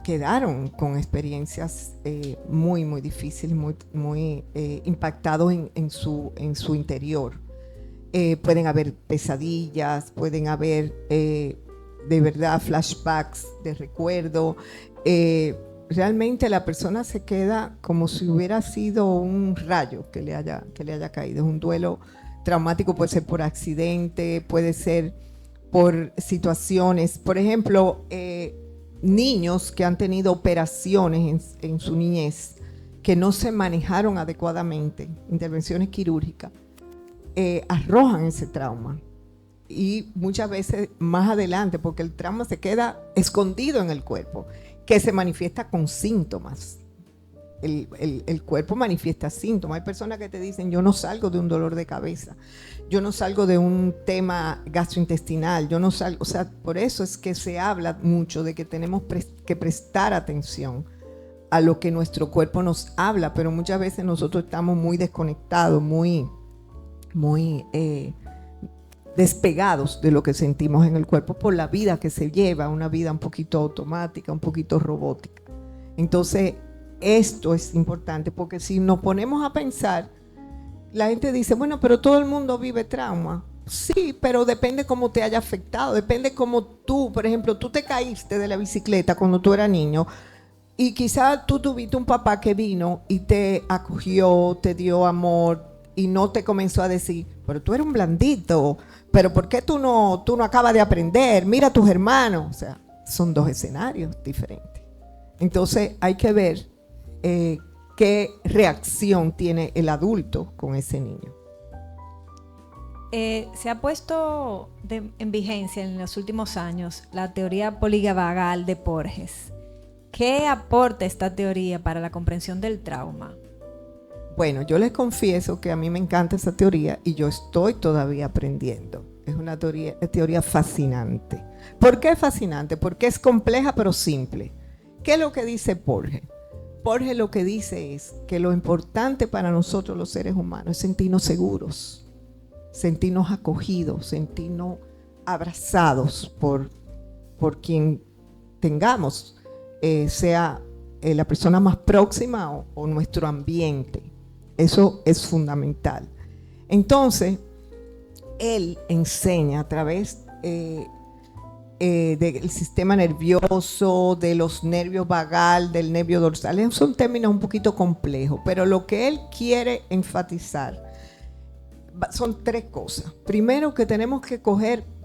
quedaron con experiencias muy, muy difíciles, muy impactados en su interior. Pueden haber pesadillas, pueden haber de verdad flashbacks de recuerdo. Realmente la persona se queda como si hubiera sido un rayo que le haya caído. Es un duelo traumático, puede ser por accidente, puede ser por situaciones. Por ejemplo, niños que han tenido operaciones en su niñez que no se manejaron adecuadamente, intervenciones quirúrgicas, arrojan ese trauma. Y muchas veces más adelante, porque el trauma se queda escondido en el cuerpo, que se manifiesta con síntomas. El cuerpo manifiesta síntomas. Hay personas que te dicen, yo no salgo de un dolor de cabeza, yo no salgo de un tema gastrointestinal, yo no salgo, o sea, por eso es que se habla mucho de que tenemos que prestar atención a lo que nuestro cuerpo nos habla, pero muchas veces nosotros estamos muy desconectados, muy despegados de lo que sentimos en el cuerpo por la vida que se lleva, una vida un poquito automática, un poquito robótica. Entonces, esto es importante porque si nos ponemos a pensar, la gente dice, bueno, pero todo el mundo vive trauma. Sí, pero depende cómo te haya afectado, depende cómo tú, por ejemplo, tú te caíste de la bicicleta cuando tú eras niño y quizás tú tuviste un papá que vino y te acogió, te dio amor y no te comenzó a decir, pero tú eres un blandito, pero ¿por qué tú no acabas de aprender? Mira a tus hermanos. O sea, son dos escenarios diferentes. Entonces hay que ver qué reacción tiene el adulto con ese niño. Se ha puesto en vigencia en los últimos años la teoría polivagal de Porges. ¿Qué aporta esta teoría para la comprensión del trauma? Bueno, yo les confieso que a mí me encanta esa teoría y yo estoy todavía aprendiendo. Es una teoría fascinante. ¿Por qué fascinante? Porque es compleja pero simple. ¿Qué es lo que dice Porges? Porges lo que dice es que lo importante para nosotros los seres humanos es sentirnos seguros, sentirnos acogidos, sentirnos abrazados por quien tengamos, sea la persona más próxima o nuestro ambiente. Eso es fundamental. Entonces, él enseña a través del sistema nervioso, de los nervios vagal, del nervio dorsal. Son términos un poquito complejos, pero lo que él quiere enfatizar son tres cosas. Primero, que tenemos que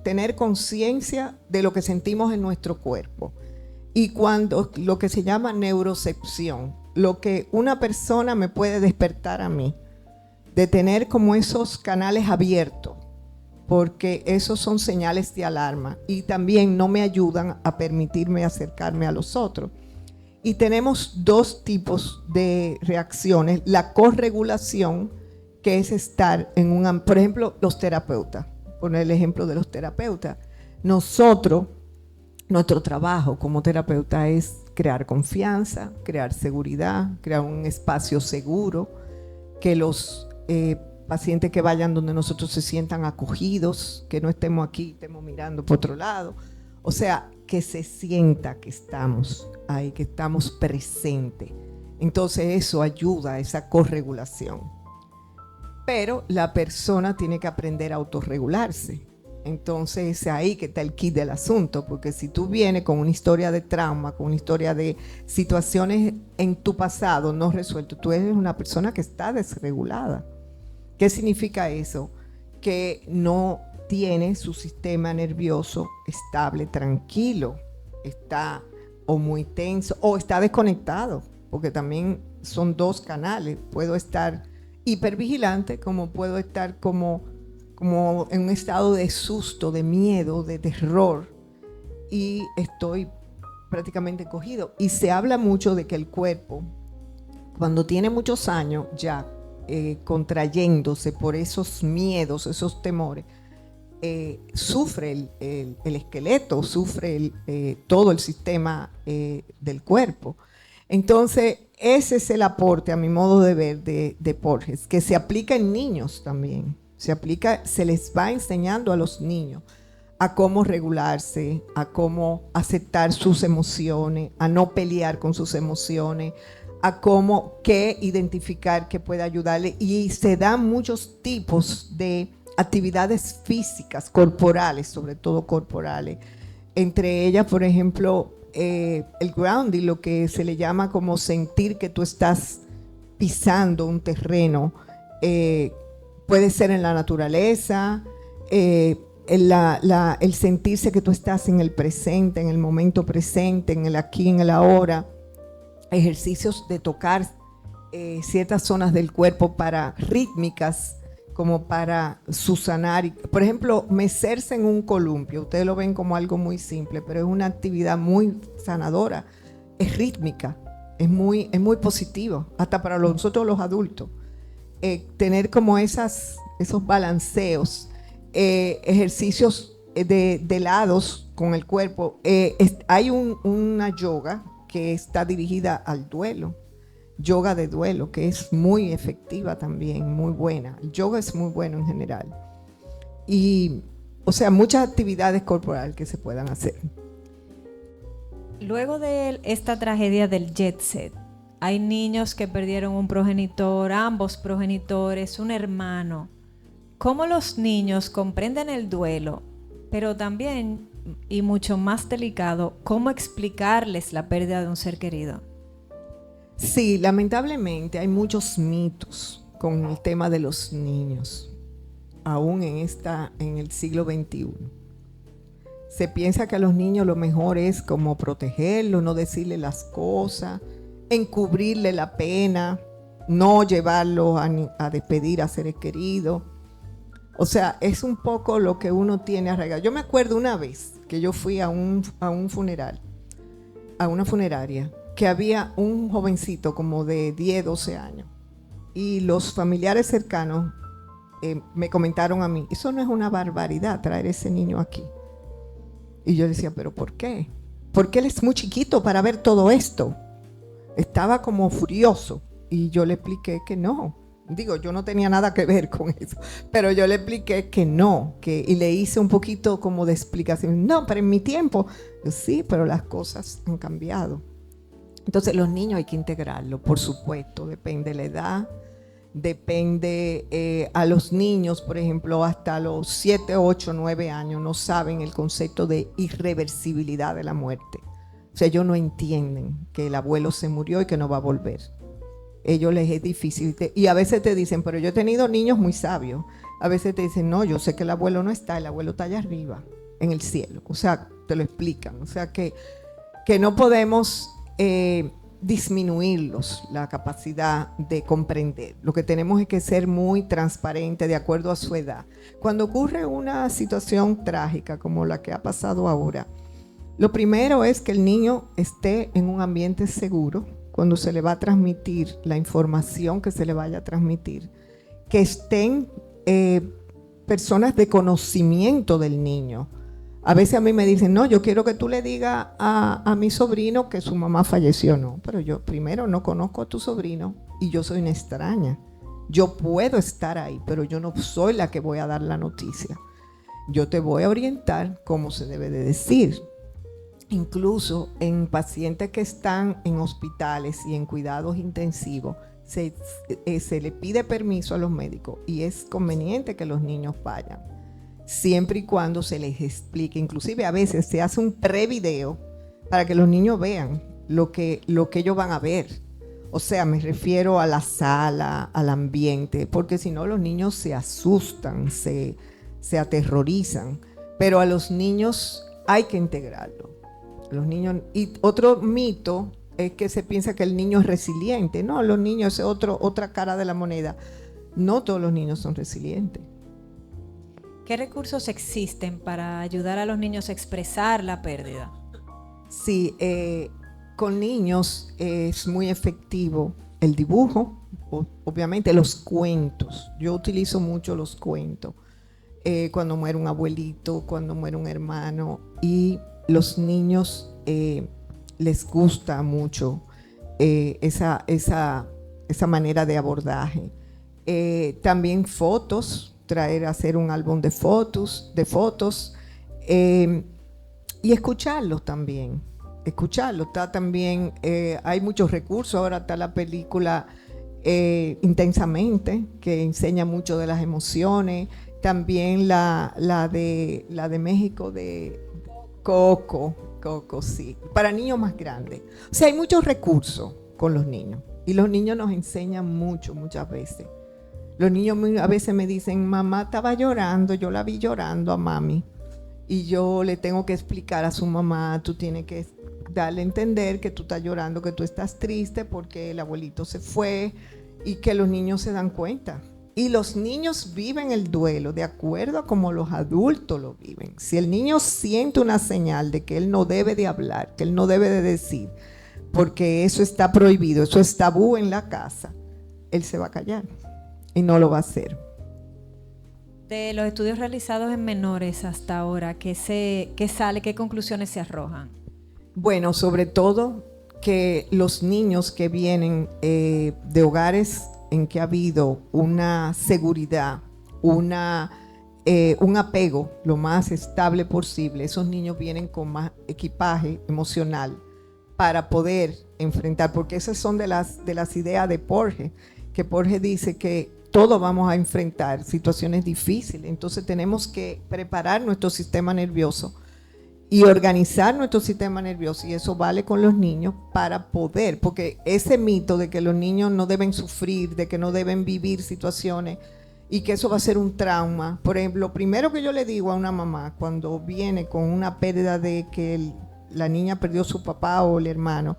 tener conciencia de lo que sentimos en nuestro cuerpo. Y cuando lo que se llama neurocepción, lo que una persona me puede despertar a mí, de tener como esos canales abiertos, porque esos son señales de alarma y también no me ayudan a permitirme acercarme a los otros. Y tenemos dos tipos de reacciones. La corregulación, que es estar en por ejemplo, los terapeutas, poner el ejemplo de los terapeutas. Nuestro trabajo como terapeuta es crear confianza, crear seguridad, crear un espacio seguro, que los pacientes que vayan donde nosotros se sientan acogidos, que no estemos aquí, estemos mirando por otro lado. O sea, que se sienta que estamos ahí, que estamos presentes. Entonces eso ayuda a esa corregulación. Pero la persona tiene que aprender a autorregularse. Entonces es ahí que está el kit del asunto, porque si tú vienes con una historia de trauma, con una historia de situaciones en tu pasado no resuelto, tú eres una persona que está desregulada. ¿Qué significa eso? Que no tiene su sistema nervioso estable, tranquilo, está o muy tenso o está desconectado, porque también son dos canales. Puedo estar hipervigilante como puedo estar como en un estado de susto, de miedo, de terror, y estoy prácticamente cogido. Y se habla mucho de que el cuerpo, cuando tiene muchos años ya contrayéndose por esos miedos, esos temores, sufre el esqueleto, sufre todo el sistema del cuerpo. Entonces, ese es el aporte, a mi modo de ver, de Porges, que se aplica en niños también. Se les va enseñando a los niños a cómo regularse, a cómo aceptar sus emociones, a no pelear con sus emociones, a cómo identificar que puede ayudarle. Y se dan muchos tipos de actividades físicas, corporales, sobre todo corporales. Entre ellas, por ejemplo, el grounding, lo que se le llama como sentir que tú estás pisando un terreno, puede ser en la naturaleza, el sentirse que tú estás en el presente, en el momento presente, en el aquí, en el ahora. Ejercicios de tocar ciertas zonas del cuerpo para rítmicas, como para susanar. Por ejemplo, mecerse en un columpio. Ustedes lo ven como algo muy simple, pero es una actividad muy sanadora. Es rítmica, es muy positiva, hasta para nosotros los adultos. Tener como esos balanceos, ejercicios de lados con el cuerpo. Hay una yoga que está dirigida al duelo, yoga de duelo, que es muy efectiva también, muy buena. El yoga es muy bueno en general. Y, o sea, muchas actividades corporales que se puedan hacer. Luego de esta tragedia del jet set, hay niños que perdieron un progenitor, ambos progenitores, un hermano. ¿Cómo los niños comprenden el duelo? Pero también, y mucho más delicado, ¿cómo explicarles la pérdida de un ser querido? Sí, lamentablemente hay muchos mitos con el tema de los niños, aún en el siglo XXI. Se piensa que a los niños lo mejor es como protegerlos, no decirle las cosas, encubrirle la pena, no llevarlos a despedir a seres queridos. O sea, es un poco lo que uno tiene arraigado. Yo me acuerdo una vez que yo fui a un funeral, a una funeraria, que había un jovencito como de 10, 12 años. Y los familiares cercanos me comentaron a mí, eso no es una barbaridad traer ese niño aquí. Y yo decía, ¿pero por qué? Porque él es muy chiquito para ver todo esto. Estaba como furioso. Y yo le expliqué que no. Digo, yo no tenía nada que ver con eso, pero yo le expliqué que no, y le hice un poquito como de explicación. No, pero en mi tiempo, sí, pero las cosas han cambiado. Entonces los niños hay que integrarlos, por supuesto, depende de la edad, depende a los niños, por ejemplo, hasta los 7, 8, 9 años no saben el concepto de irreversibilidad de la muerte. O sea, ellos no entienden que el abuelo se murió y que no va a volver. Ellos les es difícil. Y a veces te dicen, pero yo he tenido niños muy sabios. A veces te dicen, no, yo sé que el abuelo no está, el abuelo está allá arriba, en el cielo. O sea, te lo explican. O sea, que no podemos disminuirlos la capacidad de comprender. Lo que tenemos es que ser muy transparentes de acuerdo a su edad. Cuando ocurre una situación trágica como la que ha pasado ahora, lo primero es que el niño esté en un ambiente seguro, cuando se le va a transmitir la información que se le vaya a transmitir, que estén personas de conocimiento del niño. A veces a mí me dicen, no, yo quiero que tú le digas a mi sobrino que su mamá falleció. No, pero yo primero no conozco a tu sobrino y yo soy una extraña. Yo puedo estar ahí, pero yo no soy la que voy a dar la noticia. Yo te voy a orientar cómo se debe de decir. Incluso en pacientes que están en hospitales y en cuidados intensivos, se le pide permiso a los médicos y es conveniente que los niños vayan, siempre y cuando se les explique. Inclusive a veces se hace un prevideo para que los niños vean lo que ellos van a ver. O sea, me refiero a la sala, al ambiente, porque si no los niños se asustan, se aterrorizan. Pero a los niños hay que integrarlo. Los niños, y otro mito es que se piensa que el niño es resiliente. No, los niños es otra cara de la moneda. No todos los niños son resilientes. ¿Qué recursos existen para ayudar a los niños a expresar la pérdida? Sí, con niños es muy efectivo el dibujo, obviamente los cuentos. Yo utilizo mucho los cuentos. cuando muere un abuelito, cuando muere un hermano, y los niños les gusta mucho esa manera de abordaje. También fotos, hacer un álbum de fotos, y escucharlos también. Está también, hay muchos recursos. Ahora está la película Intensamente, que enseña mucho de las emociones. También la de México, de Coco, sí, para niños más grandes. O sea, hay muchos recursos con los niños, y los niños nos enseñan muchas veces. Los niños a veces me dicen: mamá estaba llorando, yo la vi llorando a mami, y yo le tengo que explicar a su mamá: tú tienes que darle a entender que tú estás llorando, que tú estás triste porque el abuelito se fue, y que los niños se dan cuenta. Y los niños viven el duelo de acuerdo a como los adultos lo viven. Si el niño siente una señal de que él no debe de hablar, que él no debe de decir, porque eso está prohibido, eso es tabú en la casa, él se va a callar y no lo va a hacer. De los estudios realizados en menores hasta ahora, ¿qué sale, qué conclusiones se arrojan? Bueno, sobre todo que los niños que vienen de hogares en que ha habido una seguridad, un apego lo más estable posible, esos niños vienen con más equipaje emocional para poder enfrentar, porque esas son de las ideas de Porges, que Porges dice que todos vamos a enfrentar situaciones difíciles. Entonces tenemos que preparar nuestro sistema nervioso y organizar nuestro sistema nervioso, y eso vale con los niños para poder, porque ese mito de que los niños no deben sufrir, de que no deben vivir situaciones y que eso va a ser un trauma. Por ejemplo, lo primero que yo le digo a una mamá cuando viene con una pérdida de que la niña perdió su papá o el hermano,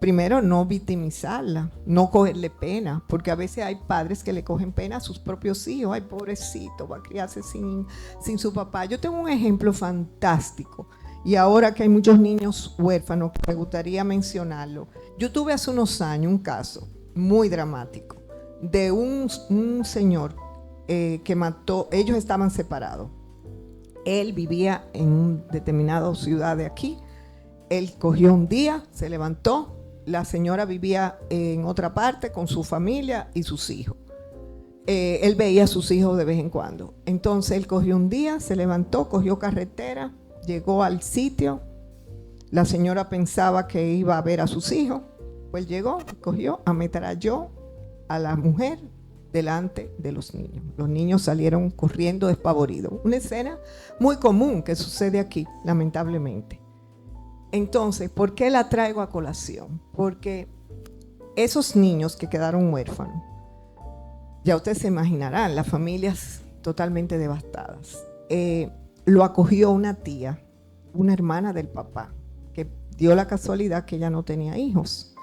primero, no victimizarla, no cogerle pena, porque a veces hay padres que le cogen pena a sus propios hijos. Ay, pobrecito, va a criarse sin su papá. Yo tengo un ejemplo fantástico, y ahora que hay muchos niños huérfanos, me gustaría mencionarlo. Yo tuve hace unos años un caso muy dramático de un señor que mató. Ellos estaban separados. Él vivía en una determinada ciudad de aquí. Él cogió un día, se levantó. La señora vivía en otra parte con su familia y sus hijos. Él veía a sus hijos de vez en cuando. Entonces él cogió un día, se levantó, cogió carretera, llegó al sitio. La señora pensaba que iba a ver a sus hijos. Pues llegó, cogió, ametralló a la mujer delante de los niños. Los niños salieron corriendo despavoridos. Una escena muy común que sucede aquí, lamentablemente. Entonces, ¿por qué la traigo a colación? Porque esos niños que quedaron huérfanos, ya ustedes se imaginarán, las familias totalmente devastadas. Lo acogió una tía, una hermana del papá, que dio la casualidad que ella no tenía hijos.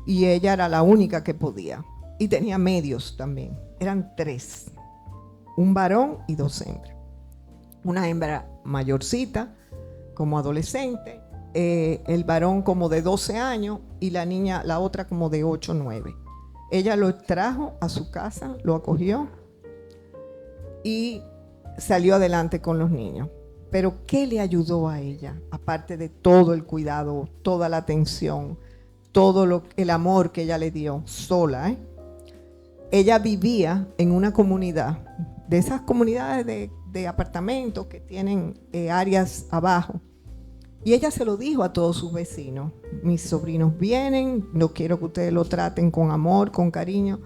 Y ella era la única que podía. Y tenía medios también. Eran 3. Un varón y 2 hembras. Una hembra mayorcita, como adolescente. El varón como de 12 años y la niña, la otra como de 8 o 9. Ella lo trajo a su casa, lo acogió y salió adelante con los niños. Pero ¿qué le ayudó a ella? Aparte de todo el cuidado, toda la atención, todo el amor que ella le dio sola. Ella vivía en una comunidad, de esas comunidades de apartamentos que tienen áreas abajo. Y ella se lo dijo a todos sus vecinos: mis sobrinos vienen, no quiero que ustedes lo traten con amor, con cariño.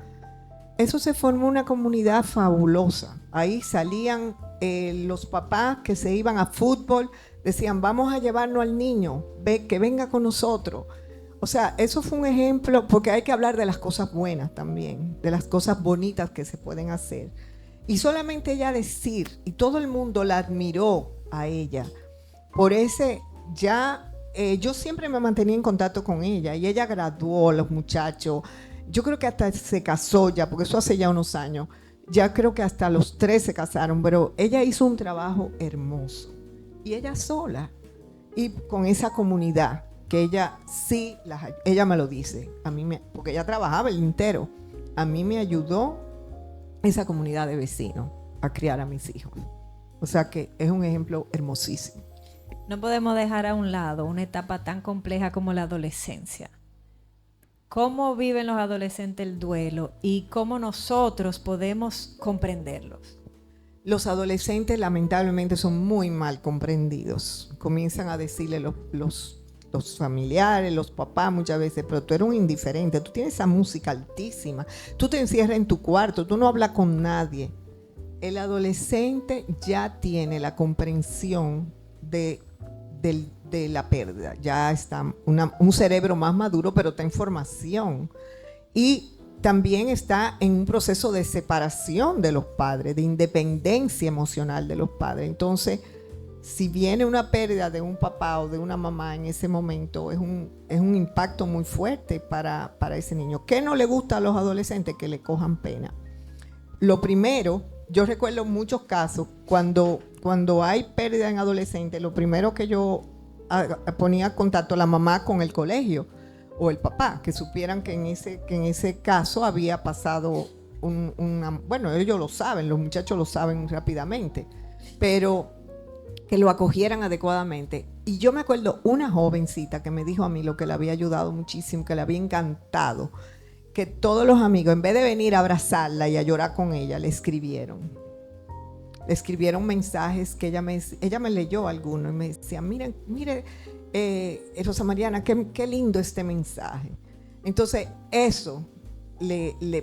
Eso se formó una comunidad fabulosa. Ahí salían los papás que se iban a fútbol, decían: vamos a llevarnos al niño, que venga con nosotros. O sea, eso fue un ejemplo, porque hay que hablar de las cosas buenas también, de las cosas bonitas que se pueden hacer. Y solamente ella decir, y todo el mundo la admiró a ella, por ese... yo siempre me mantenía en contacto con ella, y ella graduó a los muchachos. Yo creo que hasta se casó ya, porque eso hace ya unos años. Ya creo que hasta los 3 se casaron, pero ella hizo un trabajo hermoso. Y ella sola, y con esa comunidad, que ella sí, ella me lo dice, porque ella trabajaba el día entero. A mí me ayudó esa comunidad de vecinos a criar a mis hijos. O sea que es un ejemplo hermosísimo. No podemos dejar a un lado una etapa tan compleja como la adolescencia. ¿Cómo viven los adolescentes el duelo y cómo nosotros podemos comprenderlos? Los adolescentes lamentablemente son muy mal comprendidos. Comienzan a decirle los familiares, los papás muchas veces, pero tú eres un indiferente, tú tienes esa música altísima, tú te encierras en tu cuarto, tú no hablas con nadie. El adolescente ya tiene la comprensión de la pérdida, ya está un cerebro más maduro, pero está en formación. Y también está en un proceso de separación de los padres, de independencia emocional de los padres. Entonces, si viene una pérdida de un papá o de una mamá en ese momento, es un impacto muy fuerte para ese niño. ¿Qué no le gusta a los adolescentes? Que le cojan pena. Lo primero, yo recuerdo muchos casos, cuando hay pérdida en adolescentes, lo primero que yo ponía contacto a la mamá con el colegio o el papá, que supieran que en ese caso había pasado bueno, ellos lo saben, los muchachos lo saben rápidamente, pero que lo acogieran adecuadamente. Y yo me acuerdo una jovencita que me dijo a mí lo que le había ayudado muchísimo, que le había encantado, que todos los amigos, en vez de venir a abrazarla y a llorar con ella, le escribieron mensajes que ella me leyó algunos y me decía, mire, Rosa Mariana, qué lindo este mensaje. Entonces eso,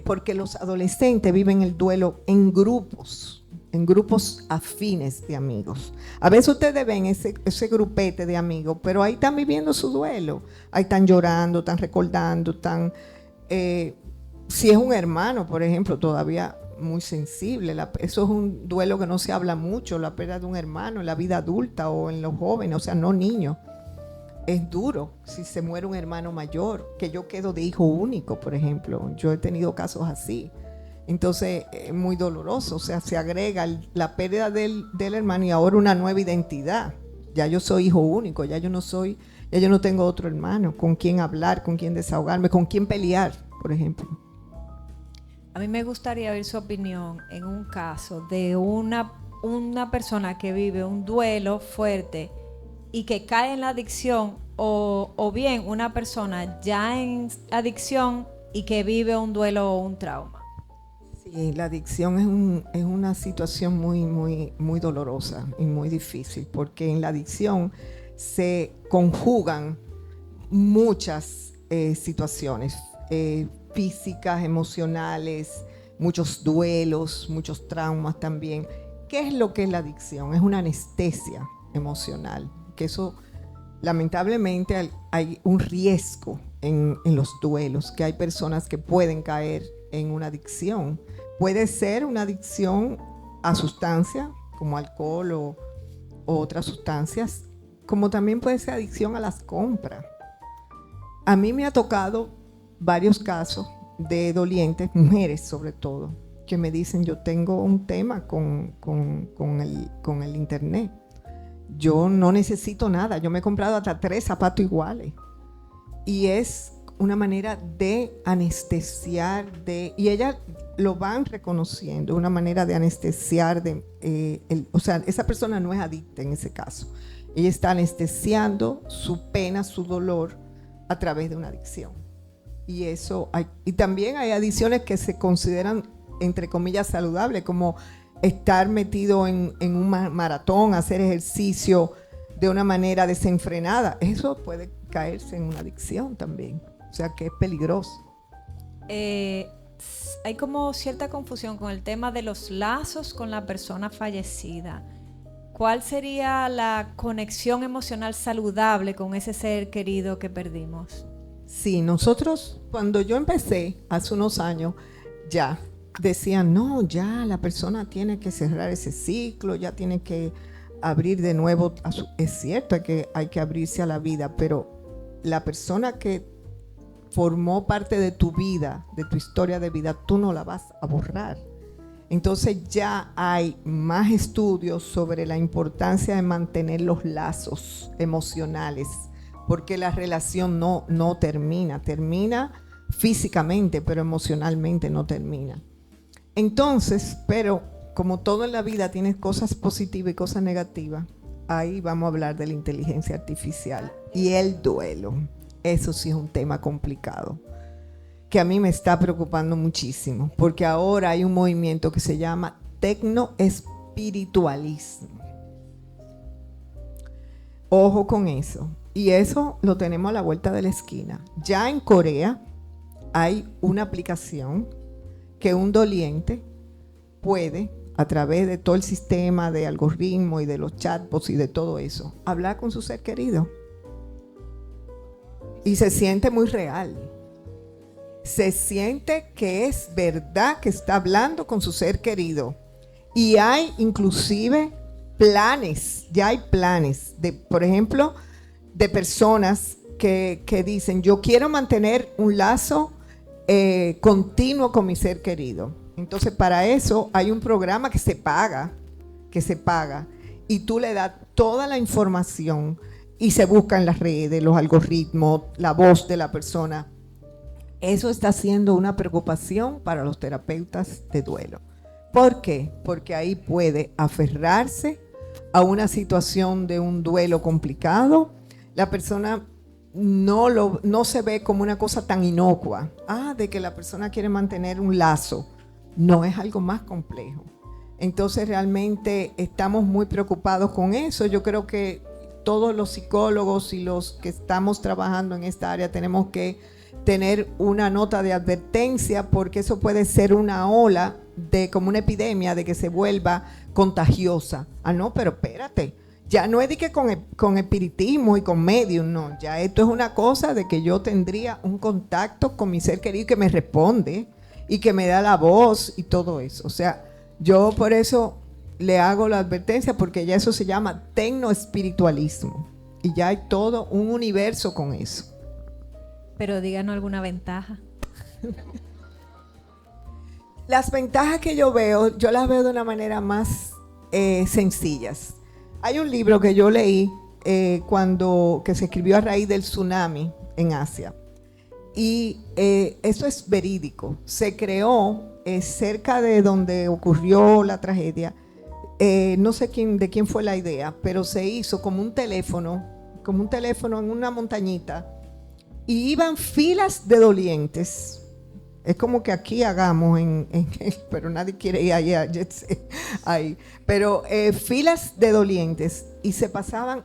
porque los adolescentes viven el duelo en grupos afines de amigos. A veces ustedes ven ese grupete de amigos, pero ahí están viviendo su duelo, ahí están llorando, están recordando, si es un hermano, por ejemplo, todavía muy sensible. Eso es un duelo que no se habla mucho, la pérdida de un hermano en la vida adulta o en los jóvenes, o sea, no niños. Es duro si se muere un hermano mayor, que yo quedo de hijo único, por ejemplo. Yo he tenido casos así. Entonces, es muy doloroso. O sea, se agrega la pérdida del hermano y ahora una nueva identidad. Ya yo soy hijo único, ya yo no tengo otro hermano con quien hablar, con quien desahogarme, con quien pelear, por ejemplo. A mí me gustaría oír su opinión en un caso de una persona que vive un duelo fuerte y que cae en la adicción, o bien una persona ya en adicción y que vive un duelo o un trauma. Sí, la adicción es una situación muy, muy, muy dolorosa y muy difícil, porque en la adicción se conjugan muchas situaciones físicas, emocionales, muchos duelos, muchos traumas también. ¿Qué es lo que es la adicción? Es una anestesia emocional, que eso lamentablemente hay un riesgo en los duelos, que hay personas que pueden caer en una adicción. Puede ser una adicción a sustancias como alcohol o otras sustancias, como también puede ser adicción a las compras. A mí me ha tocado varios casos de dolientes, mujeres sobre todo, que me dicen, yo tengo un tema con el internet. Yo no necesito nada, yo me he comprado hasta 3 zapatos iguales. Y es una manera de anestesiar, y ellas lo van reconociendo, una manera de anestesiar, o sea, esa persona no es adicta en ese caso. Ella está anestesiando su pena, su dolor a través de una adicción. Y también hay adicciones que se consideran, entre comillas, saludables, como estar metido en un maratón, hacer ejercicio de una manera desenfrenada. Eso puede caerse en una adicción también. O sea que es peligroso. Hay como cierta confusión con el tema de los lazos con la persona fallecida. ¿Cuál sería la conexión emocional saludable con ese ser querido que perdimos? Sí, nosotros, cuando yo empecé hace unos años, ya decían, no, ya la persona tiene que cerrar ese ciclo, ya tiene que abrir de nuevo. Es cierto que hay que abrirse a la vida, pero la persona que formó parte de tu vida, de tu historia de vida, tú no la vas a borrar. Entonces ya hay más estudios sobre la importancia de mantener los lazos emocionales, porque la relación no termina físicamente, pero emocionalmente no termina. Entonces, pero como todo en la vida tiene cosas positivas y cosas negativas, ahí vamos a hablar de la inteligencia artificial y el duelo. Eso sí es un tema complicado, que a mí me está preocupando muchísimo, porque ahora hay un movimiento que se llama tecnoespiritualismo. Ojo con eso. Y eso lo tenemos a la vuelta de la esquina. Ya en Corea hay una aplicación que un doliente puede, a través de todo el sistema de algoritmos y de los chatbots y de todo eso, hablar con su ser querido. Y se siente muy real. Se siente que es verdad que está hablando con su ser querido. Y hay inclusive planes, ya hay planes de, por ejemplo, de personas que dicen, yo quiero mantener un lazo continuo con mi ser querido. Entonces, para eso hay un programa que se paga, y tú le das toda la información y se busca en las redes, los algoritmos, la voz de la persona. Eso está siendo una preocupación para los terapeutas de duelo. ¿Por qué? Porque ahí puede aferrarse a una situación de un duelo complicado. La persona no se ve como una cosa tan inocua. De que la persona quiere mantener un lazo. No, es algo más complejo. Entonces realmente estamos muy preocupados con eso. Yo creo que todos los psicólogos y los que estamos trabajando en esta área tenemos que tener una nota de advertencia, porque eso puede ser una ola de como una epidemia de que se vuelva contagiosa. No, pero espérate, ya no es de que con espiritismo y con medium, no, ya esto es una cosa de que yo tendría un contacto con mi ser querido que me responde y que me da la voz y todo eso. O sea, yo por eso le hago la advertencia, porque ya eso se llama tecnoespiritualismo y ya hay todo un universo con eso. Pero díganos alguna ventaja. Las ventajas que yo las veo de una manera más sencillas. Hay un libro que yo leí que se escribió a raíz del tsunami en Asia. Y eso es verídico. Se creó cerca de donde ocurrió la tragedia. No sé de quién fue la idea, pero se hizo como un teléfono en una montañita. Y iban filas de dolientes. Es como que aquí hagamos pero nadie quiere ir allá, ahí. Pero filas de dolientes, y se pasaban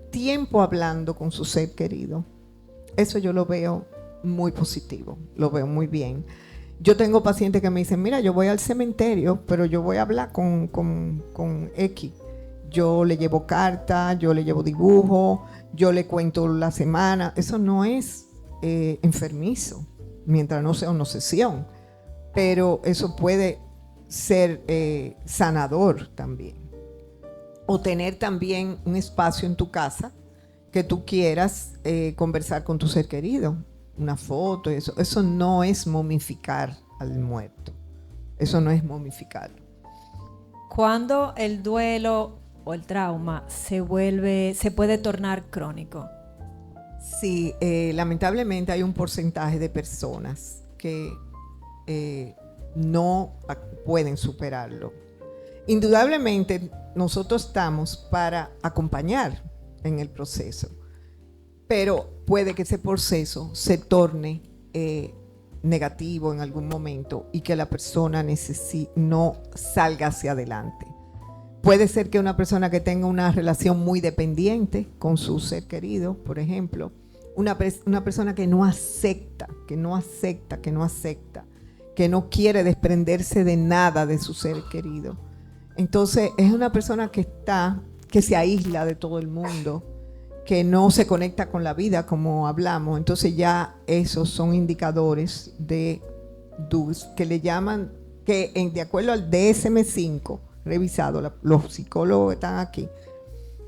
tiempo hablando con su ser querido. Eso yo lo veo muy positivo, lo veo muy bien. Yo tengo pacientes que me dicen, mira, yo voy al cementerio, pero yo voy a hablar con X. Yo le llevo carta, yo le llevo dibujo, yo le cuento la semana. Eso no es enfermizo, mientras no sea una obsesión, pero eso puede ser sanador también. O tener también un espacio en tu casa que tú quieras conversar con tu ser querido, una foto, eso no es momificar al muerto, eso no es momificarlo. ¿Cuándo el duelo o el trauma se puede tornar crónico? Sí, lamentablemente hay un porcentaje de personas que no pueden superarlo. Indudablemente nosotros estamos para acompañar en el proceso, pero puede que ese proceso se torne negativo en algún momento y que la persona no salga hacia adelante. Puede ser que una persona que tenga una relación muy dependiente con su ser querido, por ejemplo, una persona que no acepta, que no quiere desprenderse de nada de su ser querido. Entonces es una persona que se aísla de todo el mundo, que no se conecta con la vida, como hablamos. Entonces ya esos son indicadores de que le llaman, de acuerdo al DSM-5 revisado, los psicólogos que están aquí,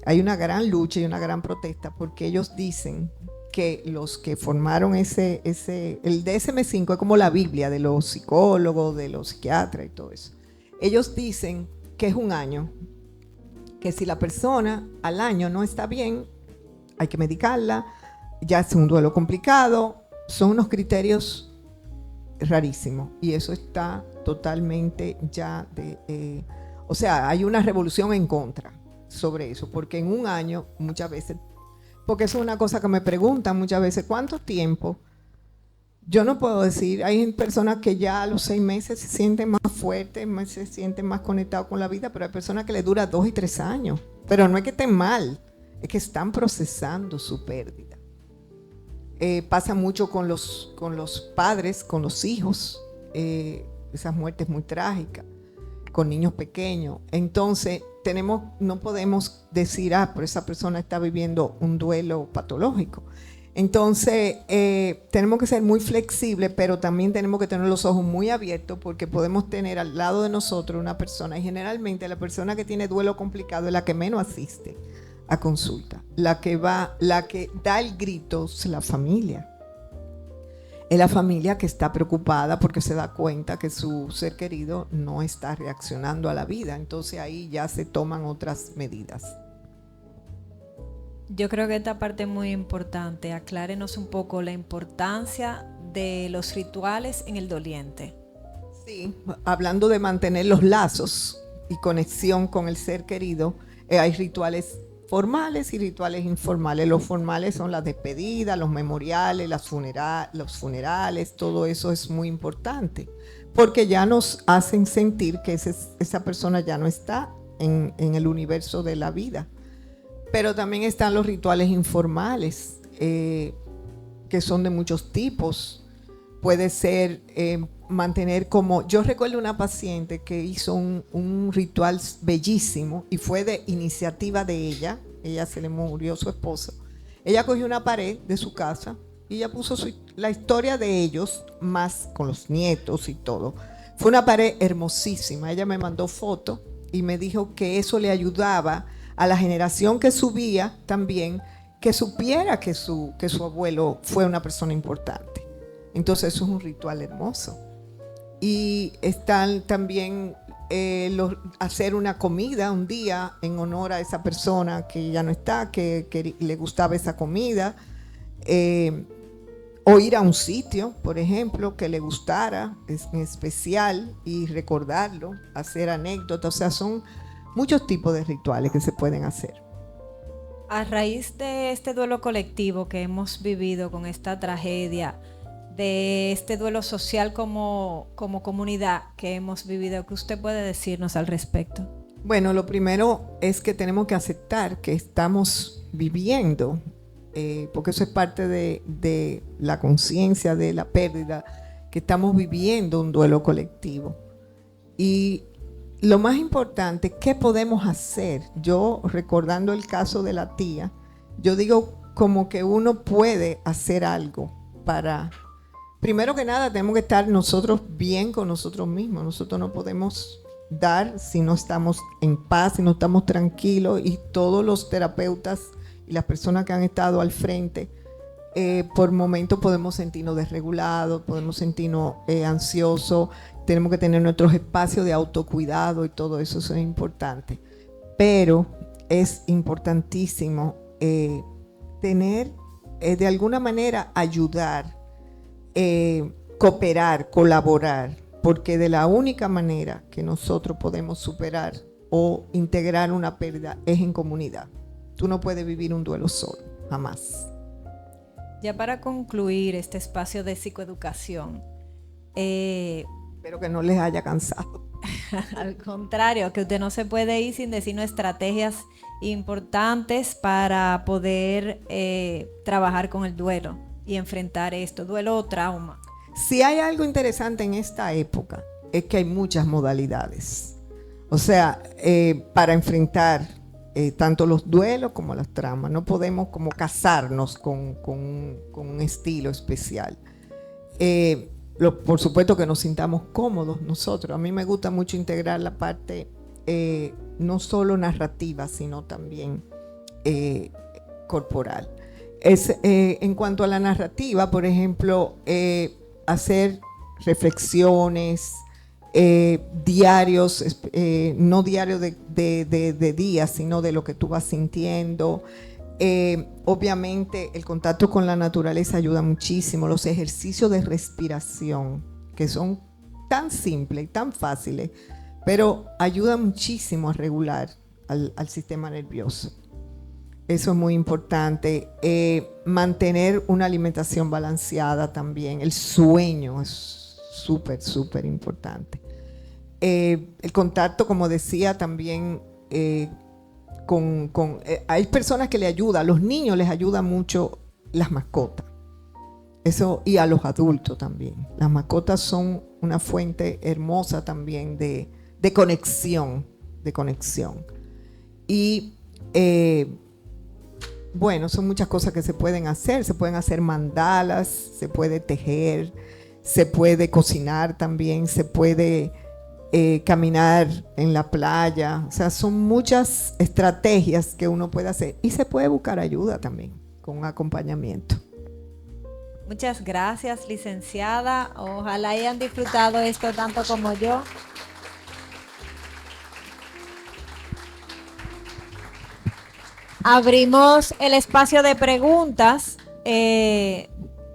hay una gran lucha y una gran protesta, porque ellos dicen que los que formaron el DSM-5 es como la Biblia de los psicólogos, de los psiquiatras y todo eso. Ellos dicen que es un año, que si la persona al año no está bien, hay que medicarla, ya es un duelo complicado. Son unos criterios rarísimos y eso está totalmente ya O sea, hay una revolución en contra sobre eso, porque en un año muchas veces, porque eso es una cosa que me preguntan muchas veces, ¿cuánto tiempo? Yo no puedo decir, hay personas que ya a los 6 meses se sienten más fuertes, se sienten más conectados con la vida, pero hay personas que les dura 2 y 3 años. Pero no es que estén mal, es que están procesando su pérdida. Pasa mucho con los padres, con los hijos, esas muertes muy trágicas, con niños pequeños. Entonces, no podemos decir, pero esa persona está viviendo un duelo patológico. Entonces, tenemos que ser muy flexibles, pero también tenemos que tener los ojos muy abiertos, porque podemos tener al lado de nosotros una persona, y generalmente la persona que tiene duelo complicado es la que menos asiste a consulta. La que da el grito es la familia. Es la familia que está preocupada porque se da cuenta que su ser querido no está reaccionando a la vida. Entonces ahí ya se toman otras medidas. Yo creo que esta parte es muy importante. Aclárenos un poco la importancia de los rituales en el doliente. Sí, hablando de mantener los lazos y conexión con el ser querido, hay rituales formales y rituales informales. Los formales son las despedidas, los memoriales, los funerales, todo eso es muy importante, porque ya nos hacen sentir que esa persona ya no está en el universo de la vida. Pero también están los rituales informales, que son de muchos tipos. Puede ser mantener como... Yo recuerdo una paciente que hizo un ritual bellísimo y fue de iniciativa de ella. Ella se le murió su esposo. Ella cogió una pared de su casa y ella puso la historia de ellos, más con los nietos y todo. Fue una pared hermosísima. Ella me mandó fotos y me dijo que eso le ayudaba a la generación que subía también, que supiera que su abuelo fue una persona importante. Entonces eso es un ritual hermoso. Y están también hacer una comida un día en honor a esa persona que ya no está, que le gustaba esa comida, o ir a un sitio, por ejemplo, que le gustara en especial y recordarlo, hacer anécdotas. O sea, son muchos tipos de rituales que se pueden hacer. A raíz de este duelo colectivo que hemos vivido con esta tragedia, de este duelo social como comunidad que hemos vivido, ¿qué usted puede decirnos al respecto? Bueno, lo primero es que tenemos que aceptar que estamos viviendo, porque eso es parte de la conciencia de la pérdida, que estamos viviendo un duelo colectivo. Y lo más importante, ¿qué podemos hacer? Yo, recordando el caso de la tía, yo digo como que uno puede hacer algo para... Primero que nada, tenemos que estar nosotros bien con nosotros mismos. Nosotros no podemos dar si no estamos en paz, si no estamos tranquilos, y todos los terapeutas y las personas que han estado al frente, por momentos podemos sentirnos desregulados, podemos sentirnos ansiosos. Tenemos que tener nuestros espacios de autocuidado y todo eso es importante. Pero es importantísimo tener, de alguna manera, ayudar, cooperar, colaborar, porque de la única manera que nosotros podemos superar o integrar una pérdida es en comunidad. Tú no puedes vivir un duelo solo, jamás. Ya para concluir este espacio de psicoeducación, espero que no les haya cansado. Al contrario, que usted no se puede ir sin decirnos estrategias importantes para poder trabajar con el duelo y enfrentar esto, duelo o trauma. Si hay algo interesante en esta época, es que hay muchas modalidades. O sea, para enfrentar tanto los duelos como las traumas. No podemos como casarnos con un estilo especial. Por supuesto que nos sintamos cómodos nosotros. A mí me gusta mucho integrar la parte no solo narrativa, sino también corporal. En cuanto a la narrativa, por ejemplo, hacer reflexiones, diarios, no diarios de días, sino de lo que tú vas sintiendo. Obviamente el contacto con la naturaleza ayuda muchísimo. Los ejercicios de respiración, que son tan simples y tan fáciles, pero ayuda muchísimo a regular al sistema nervioso. Eso es muy importante. Mantener una alimentación balanceada también. El sueño es súper, súper importante. El contacto, como decía, también hay personas que le ayudan. A los niños les ayuda mucho las mascotas. Eso, y a los adultos también. Las mascotas son una fuente hermosa también de conexión. Y bueno, son muchas cosas que se pueden hacer. Se pueden hacer mandalas, se puede tejer, se puede cocinar también, se puede caminar en la playa. O sea, son muchas estrategias que uno puede hacer. Y se puede buscar ayuda también, con acompañamiento. Muchas gracias, licenciada. Ojalá hayan disfrutado esto tanto como yo. Abrimos el espacio de preguntas.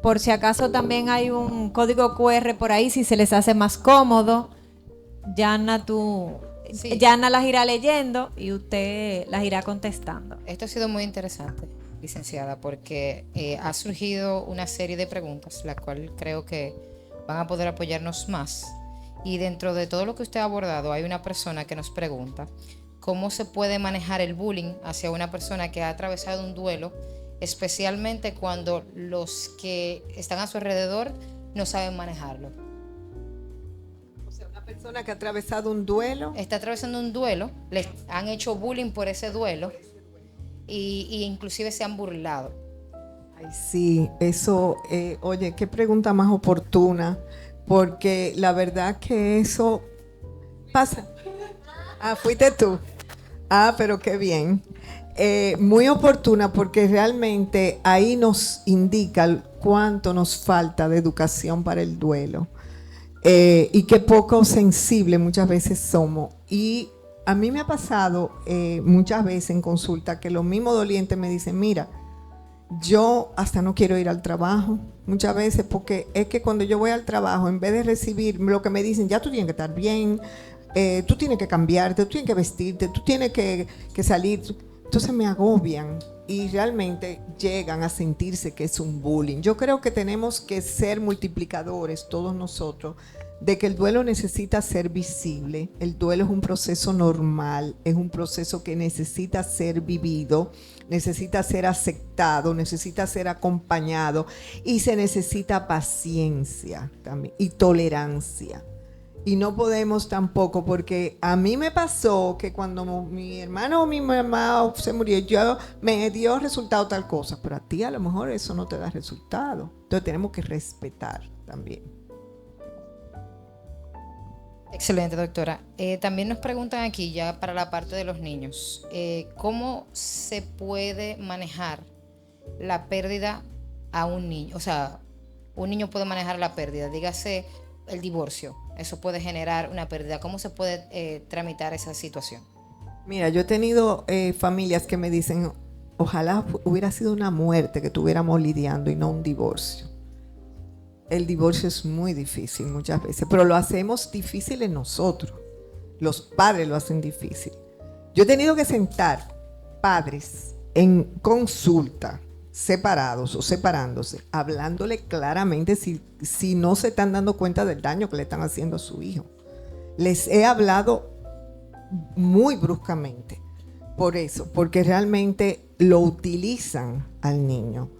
Por si acaso también hay un código QR por ahí, si se les hace más cómodo. Yana las irá leyendo y usted las irá contestando. Esto ha sido muy interesante, licenciada, porque ha surgido una serie de preguntas, la cual creo que van a poder apoyarnos más. Y dentro de todo lo que usted ha abordado, hay una persona que nos pregunta cómo se puede manejar el bullying hacia una persona que ha atravesado un duelo, especialmente cuando los que están a su alrededor no saben manejarlo. O sea, una persona que ha atravesado un duelo. Está atravesando un duelo, le han hecho bullying por ese duelo y inclusive se han burlado. Ay, sí, eso, oye, qué pregunta más oportuna, porque la verdad que eso pasa. Ah, fuiste tú. Ah, pero qué bien. Muy oportuna, porque realmente ahí nos indica cuánto nos falta de educación para el duelo y qué poco sensible muchas veces somos. Y a mí me ha pasado muchas veces en consulta que los mismos dolientes me dicen, mira, yo hasta no quiero ir al trabajo muchas veces, porque es que cuando yo voy al trabajo, en vez de recibir lo que me dicen, ya tú tienes que estar bien, tú tienes que cambiarte, tú tienes que vestirte, tú tienes que salir. Entonces me agobian y realmente llegan a sentirse que es un bullying. Yo creo que tenemos que ser multiplicadores todos nosotros de que el duelo necesita ser visible. El duelo es un proceso normal, es un proceso que necesita ser vivido, necesita ser aceptado, necesita ser acompañado y se necesita paciencia también y tolerancia. Y no podemos tampoco, porque a mí me pasó que cuando mi hermano o mi mamá se murió, yo me dio resultado tal cosa, pero a ti a lo mejor eso no te da resultado. Entonces tenemos que respetar también. Excelente, doctora. También nos preguntan aquí, ya para la parte de los niños, ¿cómo se puede manejar la pérdida a un niño? O sea, un niño puede manejar la pérdida, dígase el divorcio. Eso puede generar una pérdida. ¿Cómo se puede tramitar esa situación? Mira, yo he tenido familias que me dicen, ojalá hubiera sido una muerte que estuviéramos lidiando y no un divorcio. El divorcio es muy difícil muchas veces, pero lo hacemos difícil en nosotros. Los padres lo hacen difícil. Yo he tenido que sentar padres en consulta, separados o separándose, hablándole claramente si no se están dando cuenta del daño que le están haciendo a su hijo. Les he hablado muy bruscamente por eso, porque realmente lo utilizan al niño.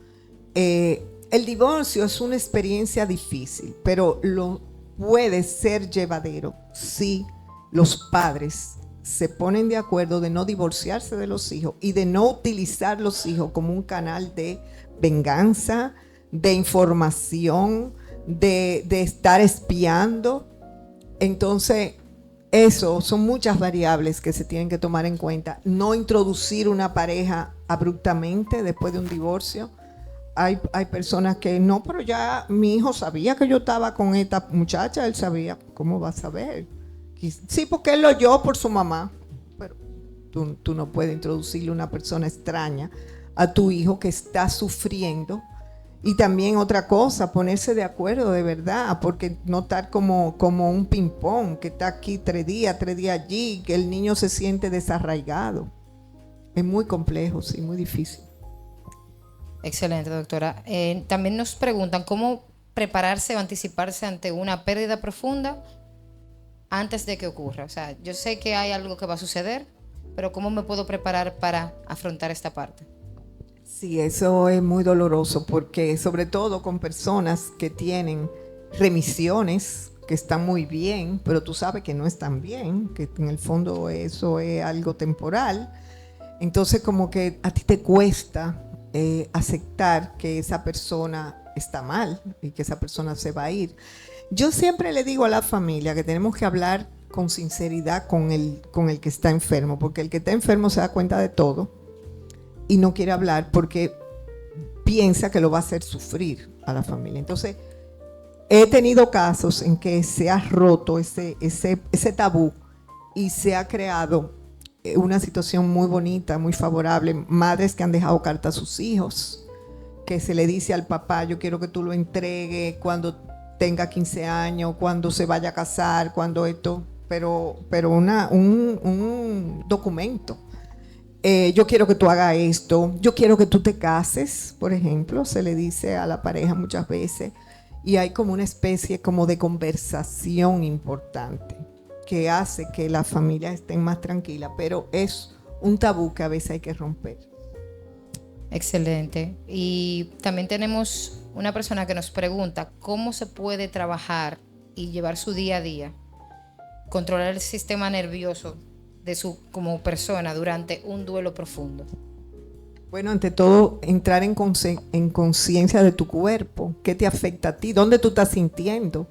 El divorcio es una experiencia difícil, pero lo puede ser llevadero si los padres se ponen de acuerdo de no divorciarse de los hijos y de no utilizar los hijos como un canal de venganza, de información, de estar espiando. Entonces, eso son muchas variables que se tienen que tomar en cuenta. No introducir una pareja abruptamente después de un divorcio. Hay personas que no, pero ya mi hijo sabía que yo estaba con esta muchacha, él sabía. ¿Cómo va a saber? Sí, porque él lo oyó por su mamá, pero tú no puedes introducirle una persona extraña a tu hijo que está sufriendo Y también otra cosa, ponerse de acuerdo de verdad, porque no estar como un ping-pong, que está aquí 3 días allí, que el niño se siente desarraigado. Es muy complejo, sí, muy difícil. Excelente, doctora. También nos preguntan cómo prepararse o anticiparse ante una pérdida profunda antes de que ocurra. O sea, yo sé que hay algo que va a suceder, pero ¿cómo me puedo preparar para afrontar esta parte? Sí, eso es muy doloroso porque sobre todo con personas que tienen remisiones, que están muy bien, pero tú sabes que no están bien, que en el fondo eso es algo temporal. Entonces como que a ti te cuesta aceptar que esa persona está mal y que esa persona se va a ir. Yo siempre le digo a la familia que tenemos que hablar con sinceridad con el que está enfermo, porque el que está enfermo se da cuenta de todo y no quiere hablar porque piensa que lo va a hacer sufrir a la familia. Entonces, he tenido casos en que se ha roto ese tabú y se ha creado una situación muy bonita, muy favorable. Madres que han dejado carta a sus hijos, que se le dice al papá, yo quiero que tú lo entregues cuando tenga 15 años, cuando se vaya a casar, cuando esto, pero un documento. Yo quiero que tú hagas esto, yo quiero que tú te cases, por ejemplo, se le dice a la pareja muchas veces, y hay como una especie como de conversación importante que hace que las familias estén más tranquilas, pero es un tabú que a veces hay que romper. Excelente. Y también tenemos una persona que nos pregunta cómo se puede trabajar y llevar su día a día, controlar el sistema nervioso de su como persona durante un duelo profundo. Bueno, ante todo, entrar en conciencia de tu cuerpo. ¿Qué te afecta a ti? ¿Dónde tú estás sintiendo?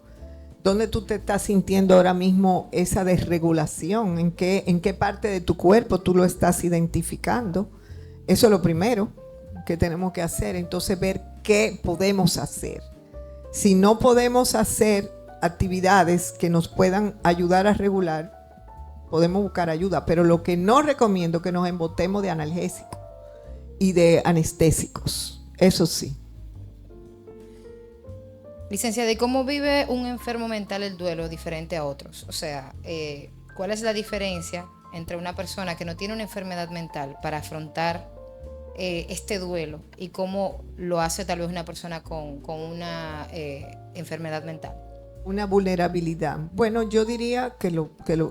¿Dónde tú te estás sintiendo ahora mismo esa desregulación? ¿En qué parte de tu cuerpo tú lo estás identificando? Eso es lo primero que tenemos que hacer. Entonces, ver qué podemos hacer. Si no podemos hacer actividades que nos puedan ayudar a regular, podemos buscar ayuda. Pero lo que no recomiendo es que nos embotemos de analgésicos y de anestésicos. Eso sí. Licenciada, ¿y cómo vive un enfermo mental el duelo diferente a otros? O sea, ¿cuál es la diferencia entre una persona que no tiene una enfermedad mental para afrontar este duelo y cómo lo hace tal vez una persona con una enfermedad mental? Una vulnerabilidad. Bueno, yo diría que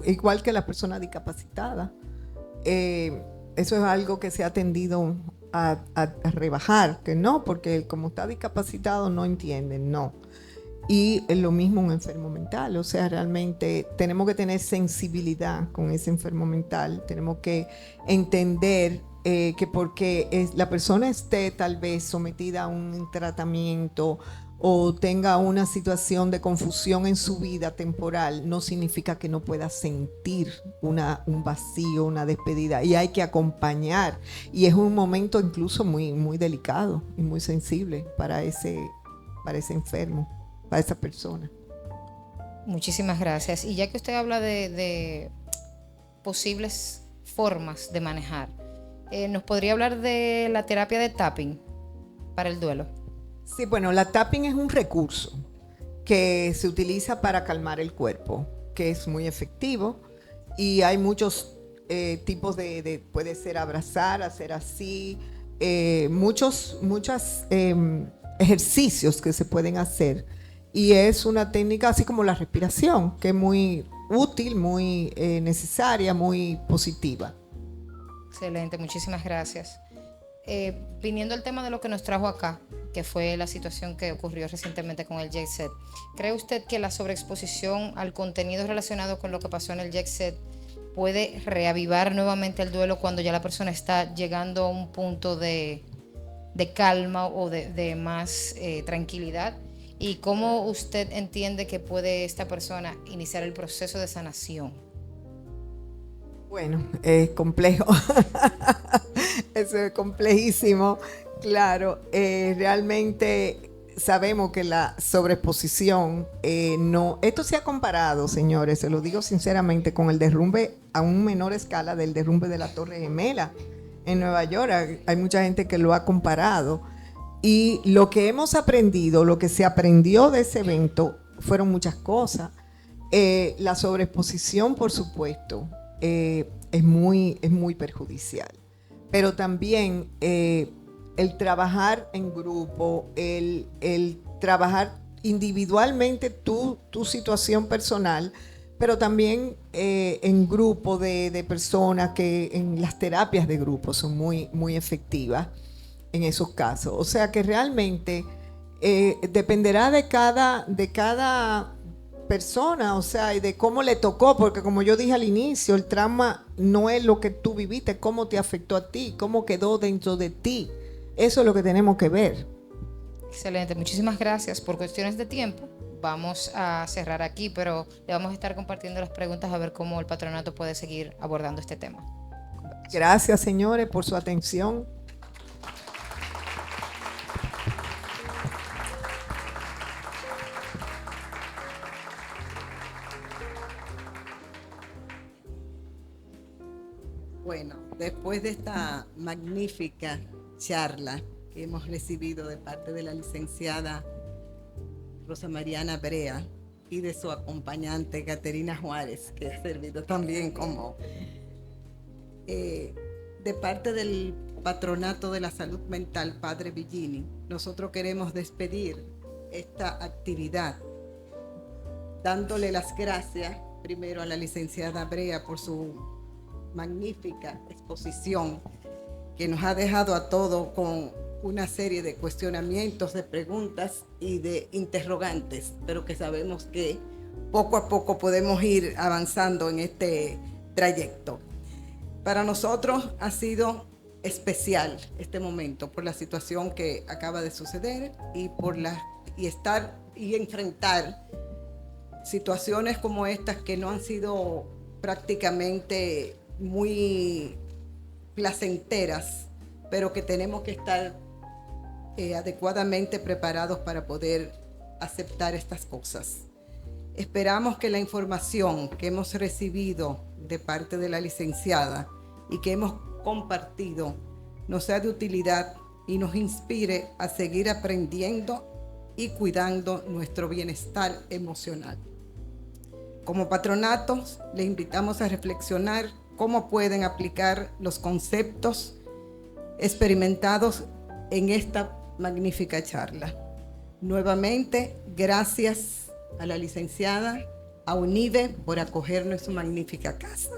igual que la persona discapacitada, eso es algo que se ha tendido a rebajar, que no, porque como está discapacitado no entiende, no. Y es lo mismo un enfermo mental, o sea, realmente tenemos que tener sensibilidad con ese enfermo mental, tenemos que entender que porque la persona esté tal vez sometida a un tratamiento o tenga una situación de confusión en su vida temporal, no significa que no pueda sentir un vacío, una despedida, y hay que acompañar, y es un momento incluso muy, muy delicado y muy sensible para ese enfermo, para esa persona. Muchísimas gracias. Y ya que usted habla de posibles formas de manejar, ¿nos podría hablar de la terapia de tapping para el duelo? Sí, bueno, la tapping es un recurso que se utiliza para calmar el cuerpo, que es muy efectivo, y hay muchos tipos puede ser abrazar, hacer así, muchos ejercicios que se pueden hacer, y es una técnica así como la respiración, que es muy útil, muy necesaria, muy positiva. Excelente, muchísimas gracias. Viniendo al tema de lo que nos trajo acá, que fue la situación que ocurrió recientemente con el Jet Set, ¿cree usted que la sobreexposición al contenido relacionado con lo que pasó en el Jet Set puede reavivar nuevamente el duelo cuando ya la persona está llegando a un punto de calma o de más tranquilidad? ¿Y cómo usted entiende que puede esta persona iniciar el proceso de sanación? Bueno, es complejo. Eso es complejísimo. Claro, realmente sabemos que la sobreexposición no... Esto se ha comparado, señores, se lo digo sinceramente, con el derrumbe a un menor escala del derrumbe de la Torre Gemela en Nueva York. Hay mucha gente que lo ha comparado. Y lo que hemos aprendido, lo que se aprendió de ese evento, fueron muchas cosas. La sobreexposición, por supuesto, es muy perjudicial. Pero también el trabajar en grupo, el trabajar individualmente tu situación personal, pero también en grupo de personas que en las terapias de grupo son muy efectivas en esos casos. O sea que realmente dependerá de cada persona, o sea, y de cómo le tocó, porque como yo dije al inicio, el trauma no es lo que tú viviste, cómo te afectó a ti, cómo quedó dentro de ti. Eso es lo que tenemos que ver. Excelente, muchísimas gracias. Por cuestiones de tiempo vamos a cerrar aquí, pero le vamos a estar compartiendo las preguntas a ver cómo el patronato puede seguir abordando este tema. Gracias, señores, por su atención. Bueno, después de esta magnífica charla que hemos recibido de parte de la licenciada Rosa Mariana Brea y de su acompañante Caterina Juárez, que ha servido también como de parte del Patronato de la Salud Mental Padre Villini, nosotros queremos despedir esta actividad dándole las gracias primero a la licenciada Brea por su magnífica exposición que nos ha dejado a todos con una serie de cuestionamientos, de preguntas y de interrogantes, pero que sabemos que poco a poco podemos ir avanzando en este trayecto. Para nosotros ha sido especial este momento por la situación que acaba de suceder y por enfrentar situaciones como estas que no han sido prácticamente muy placenteras, pero que tenemos que estar adecuadamente preparados para poder aceptar estas cosas. Esperamos que la información que hemos recibido de parte de la licenciada y que hemos compartido nos sea de utilidad y nos inspire a seguir aprendiendo y cuidando nuestro bienestar emocional. Como patronatos, le invitamos a reflexionar cómo pueden aplicar los conceptos experimentados en esta magnífica charla. Nuevamente, gracias a la licenciada, a UNIVE por acogernos en su magnífica casa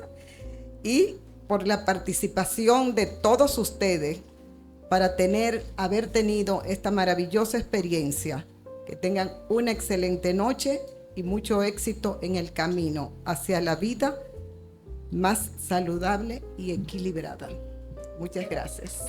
y por la participación de todos ustedes para haber tenido esta maravillosa experiencia. Que tengan una excelente noche y mucho éxito en el camino hacia la vida más saludable y equilibrada. Muchas gracias.